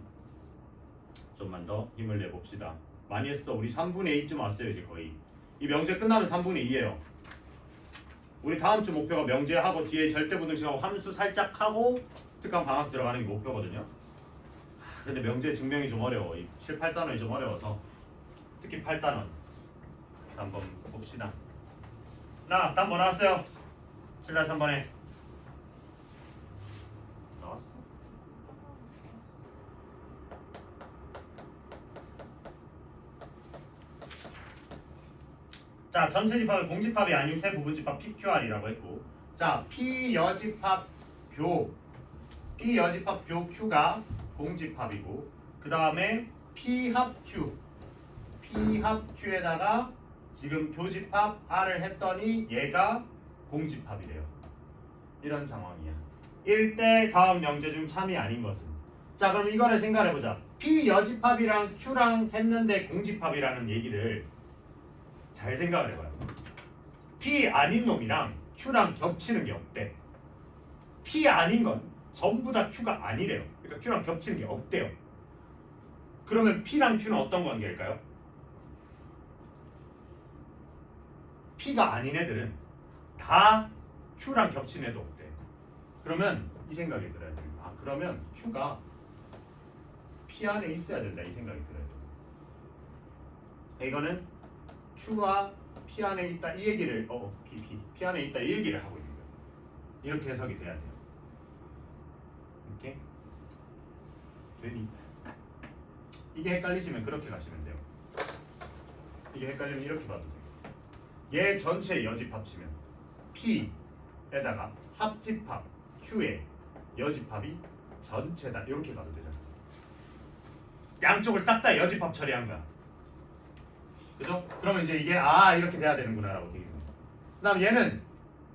좀만 더 힘을 내봅시다. 많이 했어. 우리 3분의 2쯤 왔어요. 이제 거의. 이 명제 끝나면 3분의 2예요. 우리 다음 주 목표가 명제하고 뒤에 절대부등식하고 함수 살짝 하고 특강 방학 들어가는 게 목표거든요. 근데 명제 증명이 좀 어려워. 이 7, 8단원이 좀 어려워서 특히 8단원 한번 봅시다. 나 답 뭐 나왔어요? 7-3번에 나왔어. 자, 전체 집합을 공집합이 아닌 세 부분집합 PQR이라고 했고, 자, P 여집합 교 Q가 공집합이고, 그 다음에 P 합 Q에다가 지금 교집합 R을 했더니 얘가 공집합이래요. 이런 상황이야. 1대 다음 명제 중 참이 아닌 것은. 자, 그럼 이거를 생각해보자. P 여집합이랑 Q랑 했는데 공집합이라는 얘기를 잘 생각을 해봐요. P 아닌 놈이랑 Q랑 겹치는 게 없대. P 아닌 건 전부 다 Q가 아니래요. 그러니까 Q랑 겹치는 게 없대요. 그러면 P랑 Q는 어떤 관계일까요? P가 아닌 애들은 다 Q랑 겹치는 애도 없대. 그러면 이 생각이 들어야 돼요. 아 그러면 Q가 P 안에 있어야 된다 이 생각이 들어요. 이거는 Q가 P 안에 있다 이 얘기를 P 안에 있다 이 얘기를 하고 있는 거예요. 이렇게 해석이 돼야 돼요. 이렇게 되니 이게 헷갈리시면 그렇게 가시면 돼요. 이게 헷갈리면 이렇게 봐도 돼요. 얘 전체 여집 합치면 P에다가 합집합 Q의 여집합이 전체다 이렇게 봐도 되잖아. 양쪽을 싹 다 여집합 처리한 거야. 그죠? 그러면 이제 이게 이렇게 돼야 되는구나라고 되겠네. 그다음 얘는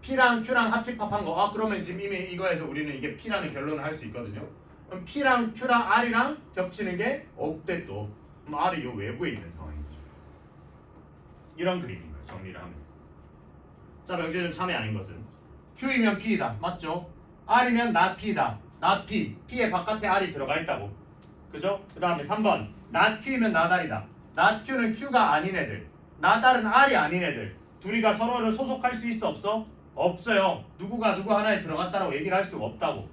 P랑 Q랑 합집합한 거. 그러면 지금 이미 이거에서 우리는 이게 P라는 결론을 할 수 있거든요. 그럼 P랑 Q랑 R이랑 겹치는 게 없대 또. 그럼 R이 요 외부에 있는 상황인 거죠. 이런 그림인 거예요. 정리를 하면. 자, 명제는 참여 아닌 것은 Q이면 P이다. 맞죠? R이면 not P다. not P. P의 바깥에 R이 들어가 있다고. 그죠? 그 다음에 3번 not Q이면 not R이다. not Q는 Q가 아닌 애들. not R은 R이 아닌 애들. 둘이가 서로를 소속할 수 있어 없어? 없어요. 누구가 누구 하나에 들어갔다라고 얘기를 할 수가 없다고.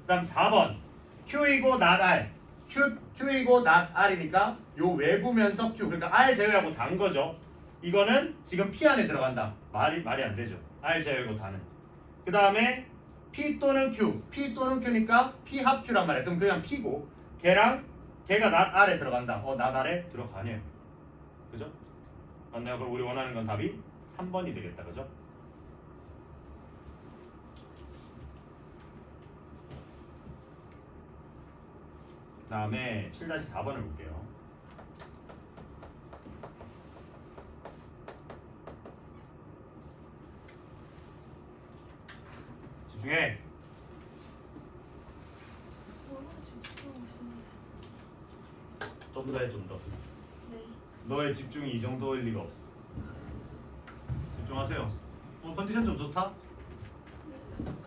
그 다음 4번 Q이고 not R. Q이고 not R이니까 요 외부면서 Q. 그러니까 R 제외하고 단 거죠. 이거는 지금 P 안에 들어간다. 말이 안 되죠. R 제외하고 다는. 그 다음에 P 또는 Q. P 또는 Q니까 P 합 Q란 말이야. 그럼 그냥 P고 걔가 not R에 들어간다. not R에 들어가네요. 그죠? 맞나요? 그럼 우리 원하는 건 답이 3번이 되겠다. 그죠? 그 다음에 7-4번을 볼게요. 집중해. 좀 더 해, 좀 더. 네. 너의 집중이 이 정도일 리가 없어. 집중하세요. 오늘 컨디션 좀 좋다? 아까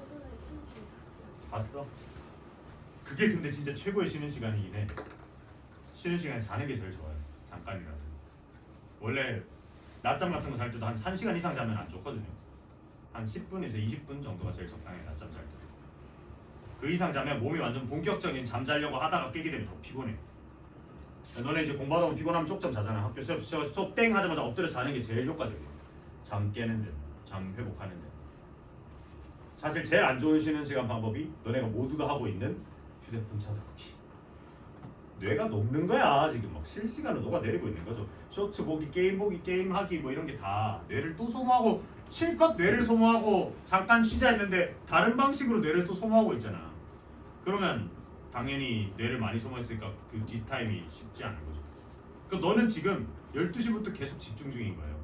전에 신시에 샀어요. 봤어? 그게 근데 진짜 최고의 쉬는 시간이긴 해. 쉬는 시간에 자는 게 제일 좋아요. 잠깐이라도. 원래 낮잠 같은 거 잘 때도 한 1시간 이상 자면 안 좋거든요. 한 10분에서 20분 정도가 제일 적당해 낮잠 잘 때. 그 이상 자면 몸이 완전 본격적인 잠자려고 하다가 깨게 되면 더 피곤해. 너네 이제 공부하다 보면 피곤하면 쪽잠 자잖아. 학교 수업 땡 하자마자 엎드려 자는 게 제일 효과적이에요. 잠 깨는데, 잠 회복하는데. 사실 제일 안 좋은 쉬는 시간 방법이 너네가 모두가 하고 있는 휴대폰 찾아보기. 뇌가 녹는 거야 지금 막 실시간으로 녹아내리고 있는 거죠. 쇼츠 보기, 게임 보기, 게임 하기 뭐 이런 게 다 뇌를 또 소모하고 실컷 뇌를 소모하고 잠깐 쉬자 했는데 다른 방식으로 뇌를 또 소모하고 있잖아. 그러면 당연히 뇌를 많이 소모했으니까 그 뒷타임이 쉽지 않은 거죠. 그러니까 너는 지금 12시부터 계속 집중 중인 거예요.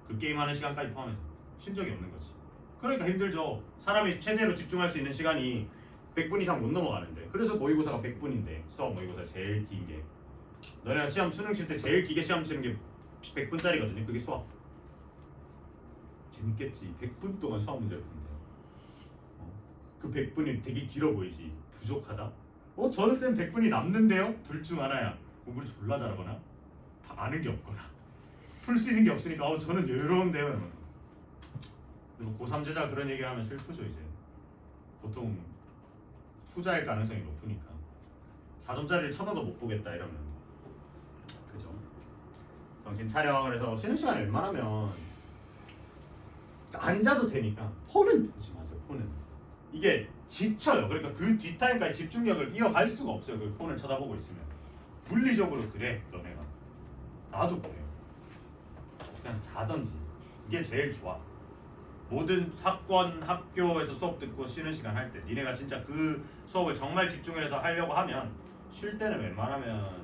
그 게임하는 시간까지 포함해서 쉰 적이 없는 거지. 그러니까 힘들죠. 사람이 최대로 집중할 수 있는 시간이 100분 이상 못 넘어가는데. 그래서 모의고사가 100분인데 수학 모의고사 제일 긴 게 너네가 시험 수능 칠 때 제일 길게 시험 치는 게 100분짜리거든요. 그게 수학. 재밌겠지. 100분 동안 수학 문제를 푼대. 그 100분이 되게 길어 보이지. 부족하다? 저는 쌤 100분이 남는데요? 둘 중 하나야. 공부를 졸라 잘하거나 다 아는 게 없거나 풀 수 있는 게 없으니까 저는 여유로운데요. 이러면서. 근데 뭐 고3 제자가 그런 얘기를 하면 슬프죠. 이제 보통 후자일 가능성이 높으니까 4점짜리를 쳐다도 못 보겠다 이러면 그죠? 정신 차려. 그래서 쉬는 시간에 웬만하면 앉아도 되니까 폰은 보지 마세요. 폰은 이게 지쳐요. 그러니까 그 뒷타임까지 집중력을 이어갈 수가 없어요. 그 폰을 쳐다보고 있으면 물리적으로 그래. 너네가 나도 그래요. 그냥 자던지 그게 제일 좋아. 모든 학교에서 수업 듣고 쉬는 시간 할 때 니네가 진짜 그 수업을 정말 집중해서 하려고 하면 쉴 때는 웬만하면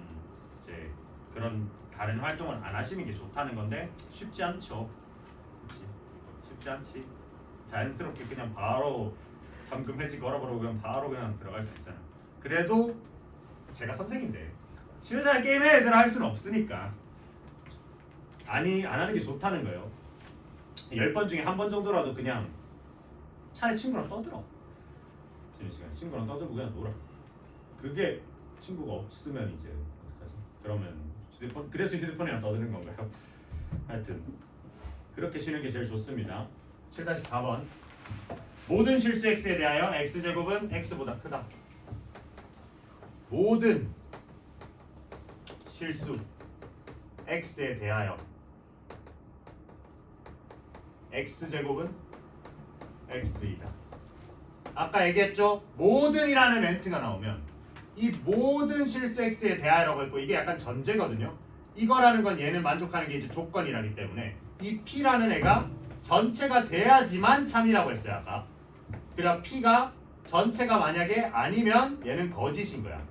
이제 그런 다른 활동을 안 하시는 게 좋다는 건데 쉽지 않죠. 그렇지? 쉽지 않지. 자연스럽게 그냥 바로 잠금 해지 걸어버리고 그냥 바로 그냥 들어갈 수 있잖아. 그래도 제가 선생인데 쉬는 시간 게임해 애들 할 수는 없으니까 안 하는 게 좋다는 거예요. 10번 중에 한 번 정도라도 그냥 차라리 친구랑 떠들어. 쉬는 시간 친구랑 떠들고 그냥 놀아. 그게 친구가 없으면 이제 어떡하지? 그러면 휴대폰 그래서 휴대폰이랑 떠드는 건가요? 하여튼 그렇게 쉬는 게 제일 좋습니다. 7-4번 모든 실수 x에 대하여 x제곱은 x보다 크다. 모든 실수 x에 대하여 x제곱은 x이다. 아까 얘기했죠? 모든이라는 멘트가 나오면 이 모든 실수 x에 대하여라고 했고 이게 약간 전제거든요. 이거라는 건 얘는 만족하는 게 이제 조건이라기 때문에 이 p라는 애가 전체가 돼야지만 참이라고 했어요 아까. 그럼 p가 전체가 만약에 아니면 얘는 거짓인 거야.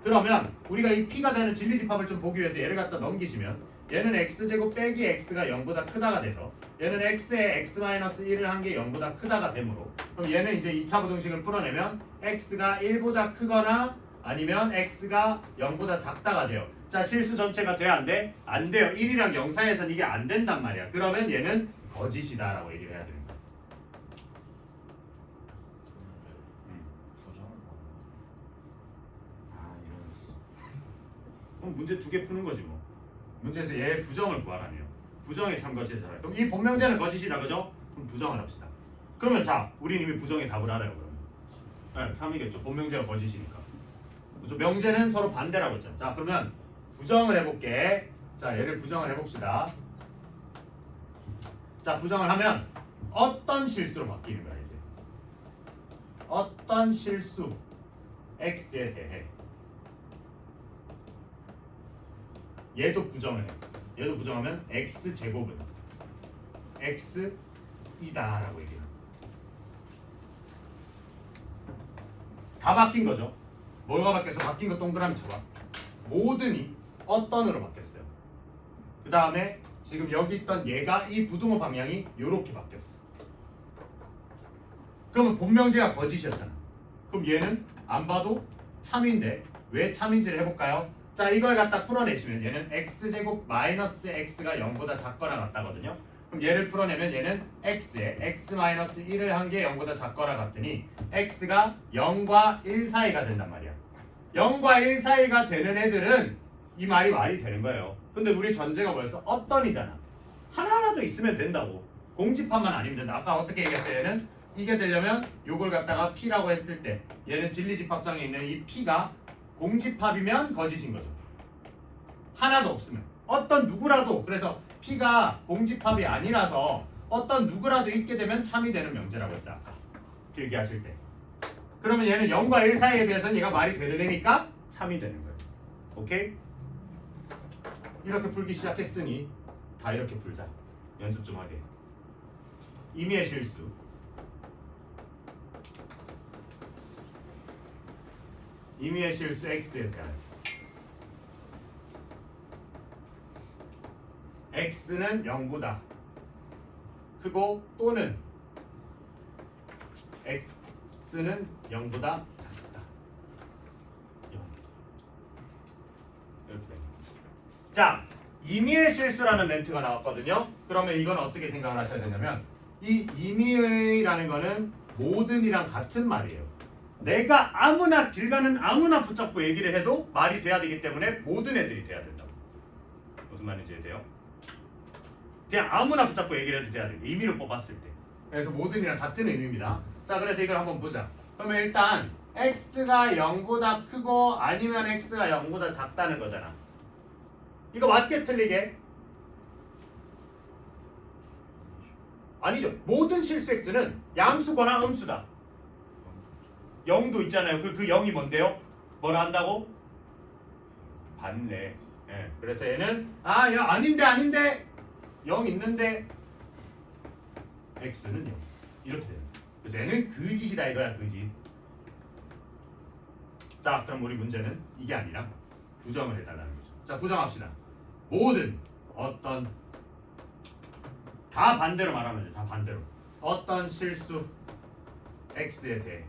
그러면 우리가 이 p가 되는 진리집합을 좀 보기 위해서 얘를 갖다 넘기시면 얘는 x제곱 빼기 x가 0보다 크다가 돼서 얘는 x에 x-1을 한 게 0보다 크다가 되므로 그럼 얘는 이제 2차 부등식을 풀어내면 x가 1보다 크거나 아니면 x가 0보다 작다가 돼요. 자 실수 전체가 돼 안 돼? 안 돼요. 1이랑 0 사이에서는 이게 안 된단 말이야. 그러면 얘는 거짓이다 라고 얘기를 해야 됩니다. 그럼 문제 2개 푸는 거지 뭐. 문제에서 얘 부정을 구하라네요. 부정에 참 거짓을 하라. 그럼 이 본명제는 거짓이다 그죠? 그럼 부정을 합시다. 그러면 자 우린 이미 부정의 답을 알아요. 그러면 네, 3이겠죠. 본명제가 거짓이니까. 그렇죠? 명제는 서로 반대라고 했잖아. 자 그러면 부정을 해볼게. 자 얘를 부정을 해봅시다. 자 부정을 하면 어떤 실수로 바뀌는 거야 이제. 어떤 실수 x에 대해 얘도 부정을 해. 얘도 부정하면 x제곱은 x이다 라고 얘기해요. 다 바뀐 거죠. 뭐가 바뀌어서 바뀐 거 동그라미 쳐봐. 모든이 어떤으로 바뀌었어요. 그 다음에 지금 여기 있던 얘가 이 부등호 방향이 요렇게 바뀌었어. 그러면 본명제가 거짓이었잖아. 그럼 얘는 안 봐도 참인데 왜 참인지를 해볼까요? 자 이걸 갖다 풀어내시면 얘는 x제곱 마이너스 x가 0보다 작거나 같다거든요. 그럼 얘를 풀어내면 얘는 x에 x-1을 한 게 0보다 작거나 같으니 x가 0과 1 사이가 된단 말이야. 0과 1 사이가 되는 애들은 이 말이 되는 거예요. 근데 우리 전제가 뭐였어? 어떤이잖아. 하나라도 있으면 된다고. 공집합만 아니면 된다. 아까 어떻게 얘기했어요? 얘는 이게 되려면 요걸 갖다가 p라고 했을 때 얘는 진리집합상에 있는 이 p가 공집합이면 거짓인 거죠. 하나도 없으면 어떤 누구라도 그래서 p가 공집합이 아니라서 어떤 누구라도 있게 되면 참이 되는 명제라고 했어요. 아까 길게 하실 때. 그러면 얘는 0과 1 사이에 대해서는 얘가 말이 되는 애니까 참이 되는 거예요. 오케이? 이렇게 풀기 시작했으니 다 이렇게 풀자. 연습 좀 하게. 임의의 실수. 임의의 실수 x에 대한 x는 0보다 크고 또는 x는 0보다 작다. 0. 이렇게 됩니다. 자, 임의의 실수라는 멘트가 나왔거든요. 그러면 이건 어떻게 생각을 하셔야 되냐면 이 임의라는 거는 모든이랑 같은 말이에요. 내가 아무나 길 가는 아무나 붙잡고 얘기를 해도 말이 돼야 되기 때문에 모든 애들이 돼야 된다고. 무슨 말인지 이해돼요? 그냥 아무나 붙잡고 얘기를 해도 돼야 돼요. 임의로 뽑았을 때. 그래서 모든이랑 같은 의미입니다. 자, 그래서 이걸 한번 보자. 그러면 일단 x가 0보다 크고 아니면 x가 0보다 작다는 거잖아. 이거 맞게 틀리게? 아니죠. 모든 실수 x는 양수거나 음수다. 0도 있잖아요. 그 0이 뭔데요? 뭘 한다고? 반대. 예. 그래서 얘는 야 아닌데 0 있는데 x는 0 이렇게 돼요. 그래서 얘는 거짓이다 이거야. 거짓. 자 그럼 우리 문제는 이게 아니라 부정을 해달라는 거죠. 자 부정합시다. 모든 어떤 다 반대로 말하면 돼. 다 반대로 어떤 실수 x에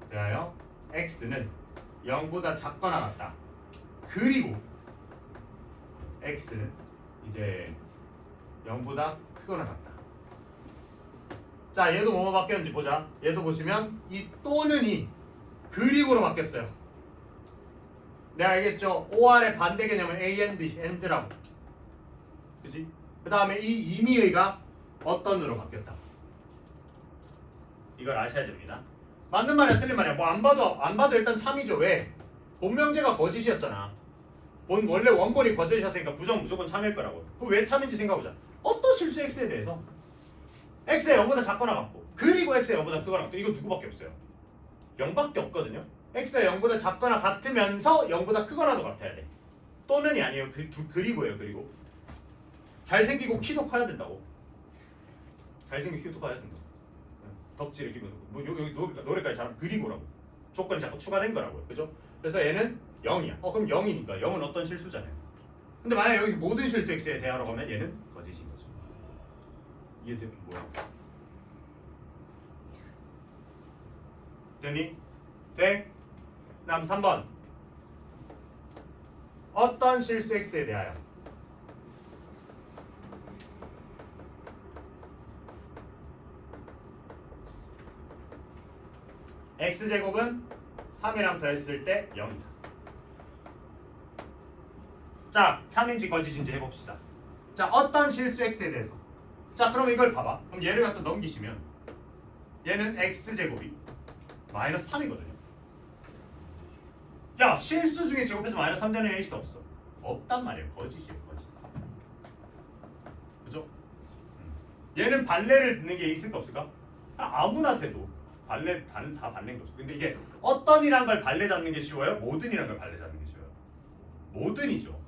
대하여 x는 0보다 작거나 같다. 그리고 x는 이제 0보다 크거나 같다. 자, 얘도 뭐뭐 바뀌었는지 보자. 얘도 보시면 이 또는이 그리고로 바뀌었어요. 내가 알겠죠? OR의 반대 개념은 AND라고. 그지? 그 다음에 이 임의의가 어떤으로 바뀌었다. 이걸 아셔야 됩니다. 맞는 말이야, 틀린 말이야. 뭐 안 봐도 일단 참이죠. 왜? 본명제가 거짓이었잖아. 원래 원본이 거짓이었으니까 부정 무조건 참일 거라고. 그럼 왜 참인지 생각해보자. 어떤 실수 x에 대해서 x의 0보다 작거나 같고 그리고 x의 0보다 크거나 같고 이거 누구밖에 없어요. 0밖에 없거든요. x의 0보다 작거나 같으면서 0보다 크거나도 같아야 돼. 또는이 아니에요. 그리고예요. 그리고 잘생기고 키도 커야 된다고. 잘생기고 키도 커야 된다고. 덕질을 기면 뭐 여기 노래까지 잘하면 그리고라고. 조건이 자꾸 추가된 거라고요. 그죠? 그래서 얘는 0이야. 그럼 0이니까 0은 어떤 실수잖아요. 근데 만약에 여기서 모든 실수 x에 대하라고 하면 얘는 거짓인 거죠. 이해돼? 뭐야? 되니? 돼? 다음 3번. 어떤 실수 x에 대하여 x제곱은 3이랑 더했을 때 0이다. 자, 참인지 거짓인지 해봅시다. 자, 어떤 실수 x에 대해서. 자, 그럼 이걸 봐봐. 그럼 얘를 갖다 넘기시면 얘는 x제곱이 마이너스 3이거든요. 야, 실수 중에 제곱해서 마이너스 3 되는 애 있어 없어? 없단 말이에요. 거짓이에요. 거짓. 그죠? 얘는 반례를 듣는 게 있을까 없을까? 아무나 돼도 반례 다 반례인 거죠. 근데 이게 어떤이란 걸 반례 잡는 게 쉬워요? 모든이란 걸 반례 잡는 게 쉬워요. 모든이죠.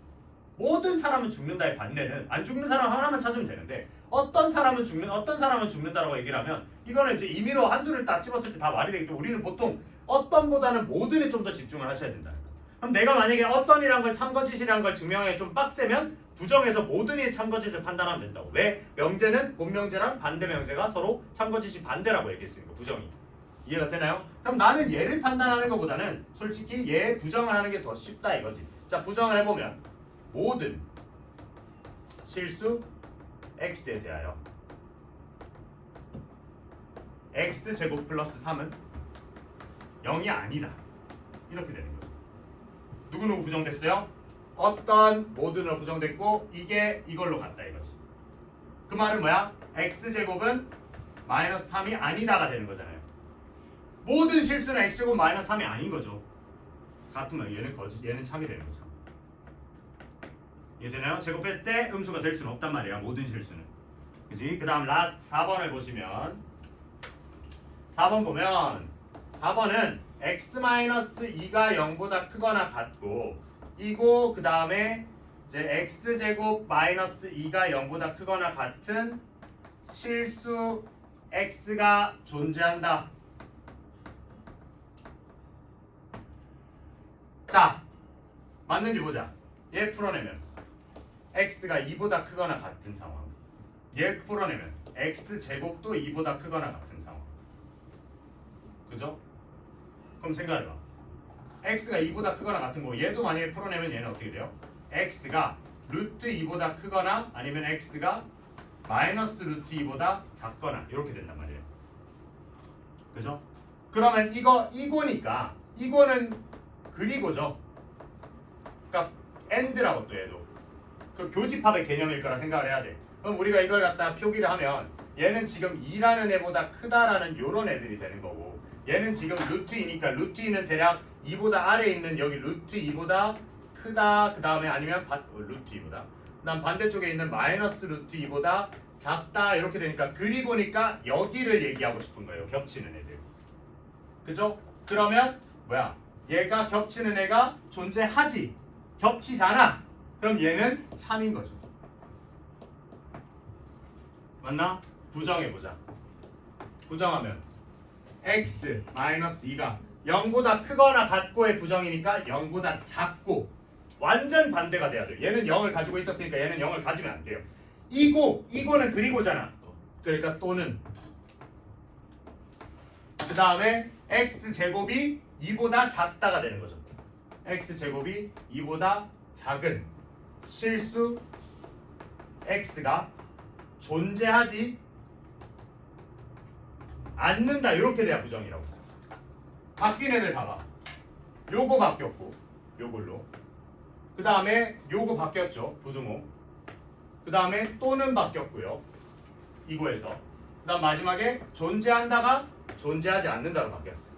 모든 사람은 죽는다의 반례는 안 죽는 사람 하나만 찾으면 되는데 어떤 사람은 죽는다라고 얘기를 하면 이거는 이제 임의로 한둘을 딱 집었을 때 다 말이 되기 때문에 우리는 보통 어떤보다는 모든에 좀 더 집중을 하셔야 된다. 그럼 내가 만약에 어떤이란 걸 참거짓이란 걸 증명하기 좀 빡세면 부정해서 모든이 참거짓을 판단하면 된다고. 왜? 명제는 본명제랑 반대 명제가 서로 참거짓이 반대라고 얘기했으니까 부정이. 이해가 되나요? 그럼 나는 얘를 판단하는 것보다는 솔직히 얘 부정을 하는 게 더 쉽다 이거지. 자, 부정을 해보면 모든 실수 x에 대하여 x제곱 플러스 3은 0이 아니다. 이렇게 되는 거죠. 누구누구 부정됐어요? 어떤 모든으로 부정됐고 이게 이걸로 같다 이거지. 그 말은 뭐야? x제곱은 마이너스 3이 아니다가 되는 거잖아요. 모든 실수는 x제곱 마이너스 3이 아닌 거죠. 같으면 얘는 거짓, 얘는 참이 되는 거죠. 이해되나요? 제곱했을 때 음수가 될 수는 없단 말이야. 모든 실수는. 그지? 그 다음 라스트 4번을 보시면 4번 보면 4번은 x-2가 0보다 크거나 같고 이고 그 다음에 이제 x제곱 마이너스 2가 0보다 크거나 같은 실수 x가 존재한다. 자, 맞는지 보자. 얘 풀어내면 x가 2보다 크거나 같은 상황. 얘 풀어내면 x제곱도 2보다 크거나 같은 상황. 그죠? 그럼 생각해봐. x가 2보다 크거나 같은 거 얘도 만약에 풀어내면 얘는 어떻게 돼요? x가 루트 2보다 크거나 아니면 x가 마이너스 루트 2보다 작거나 이렇게 된단 말이에요. 그죠? 그러면 이거니까 이거는 그리고죠. 그러니까 and라고 또 얘도 그 교집합의 개념일 거라 생각을 해야 돼. 그럼 우리가 이걸 갖다 표기를 하면 얘는 지금 2라는 애보다 크다라는 요런 애들이 되는 거고 얘는 지금 루트 2니까 루트 2는 대략 2보다 아래에 있는 여기 루트 2보다 크다. 그 다음에 아니면 루트 2보다 그 다음 반대쪽에 있는 마이너스 루트 2보다 작다 이렇게 되니까 그리고니까 여기를 얘기하고 싶은 거예요. 겹치는 애들. 그죠? 그러면 뭐야? 얘가 겹치는 애가 존재하지. 겹치잖아. 그럼 얘는 참인 거죠. 맞나? 부정해보자. 부정하면 x-2가 0보다 크거나 같고의 부정이니까 0보다 작고 완전 반대가 돼야 돼요. 얘는 0을 가지고 있었으니까 얘는 0을 가지면 안 돼요. 이거는 그리고잖아. 그러니까 또는 그 다음에 x제곱이 2보다 작다가 되는 거죠. x제곱이 2보다 작은 실수 x가 존재하지 않는다 이렇게 돼야 부정이라고. 바뀐 애들 봐봐. 요거 바뀌었고 요걸로. 그 다음에 요거 바뀌었죠. 부등호. 그 다음에 또는 바뀌었고요. 이거에서. 그 다음 마지막에 존재한다가 존재하지 않는다로 바뀌었어요.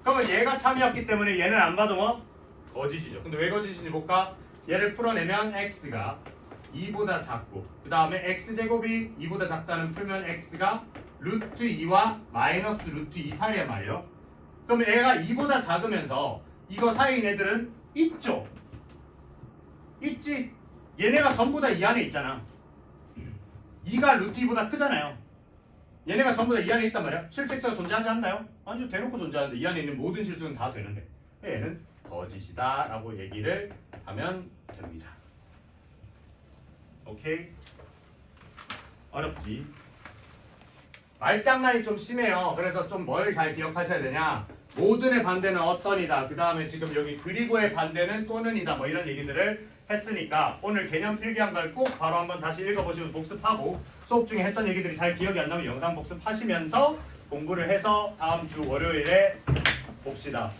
그러면 얘가 참이었기 때문에 얘는 안 봐도 뭐? 거짓이죠. 근데 왜 거짓인지 볼까? 얘를 풀어내면 x가 2보다 작고 그 다음에 x제곱이 2보다 작다는 풀면 x가 루트 2와 마이너스 루트 2 사이란 말이에요. 그럼 얘가 2보다 작으면서 이거 사이인 애들은 있죠? 있지? 얘네가 전부 다 이 안에 있잖아. 2가 루트 2보다 크잖아요. 얘네가 전부 다 이 안에 있단 말이야. 실질적으로 존재하지 않나요? 아니죠. 대놓고 존재하는데 이 안에 있는 모든 실수는 다 되는데 얘는 거짓이다 라고 얘기를 하면 됩니다. 오케이? 어렵지? 말장난이 좀 심해요. 그래서 좀 뭘 잘 기억하셔야 되냐? 모든의 반대는 어떤이다. 그 다음에 지금 여기 그리고의 반대는 또는이다. 뭐 이런 얘기들을 했으니까 오늘 개념 필기한 걸 꼭 바로 한번 다시 읽어보시면 복습하고 수업 중에 했던 얘기들이 잘 기억이 안 나면 영상 복습하시면서 공부를 해서 다음 주 월요일에 봅시다.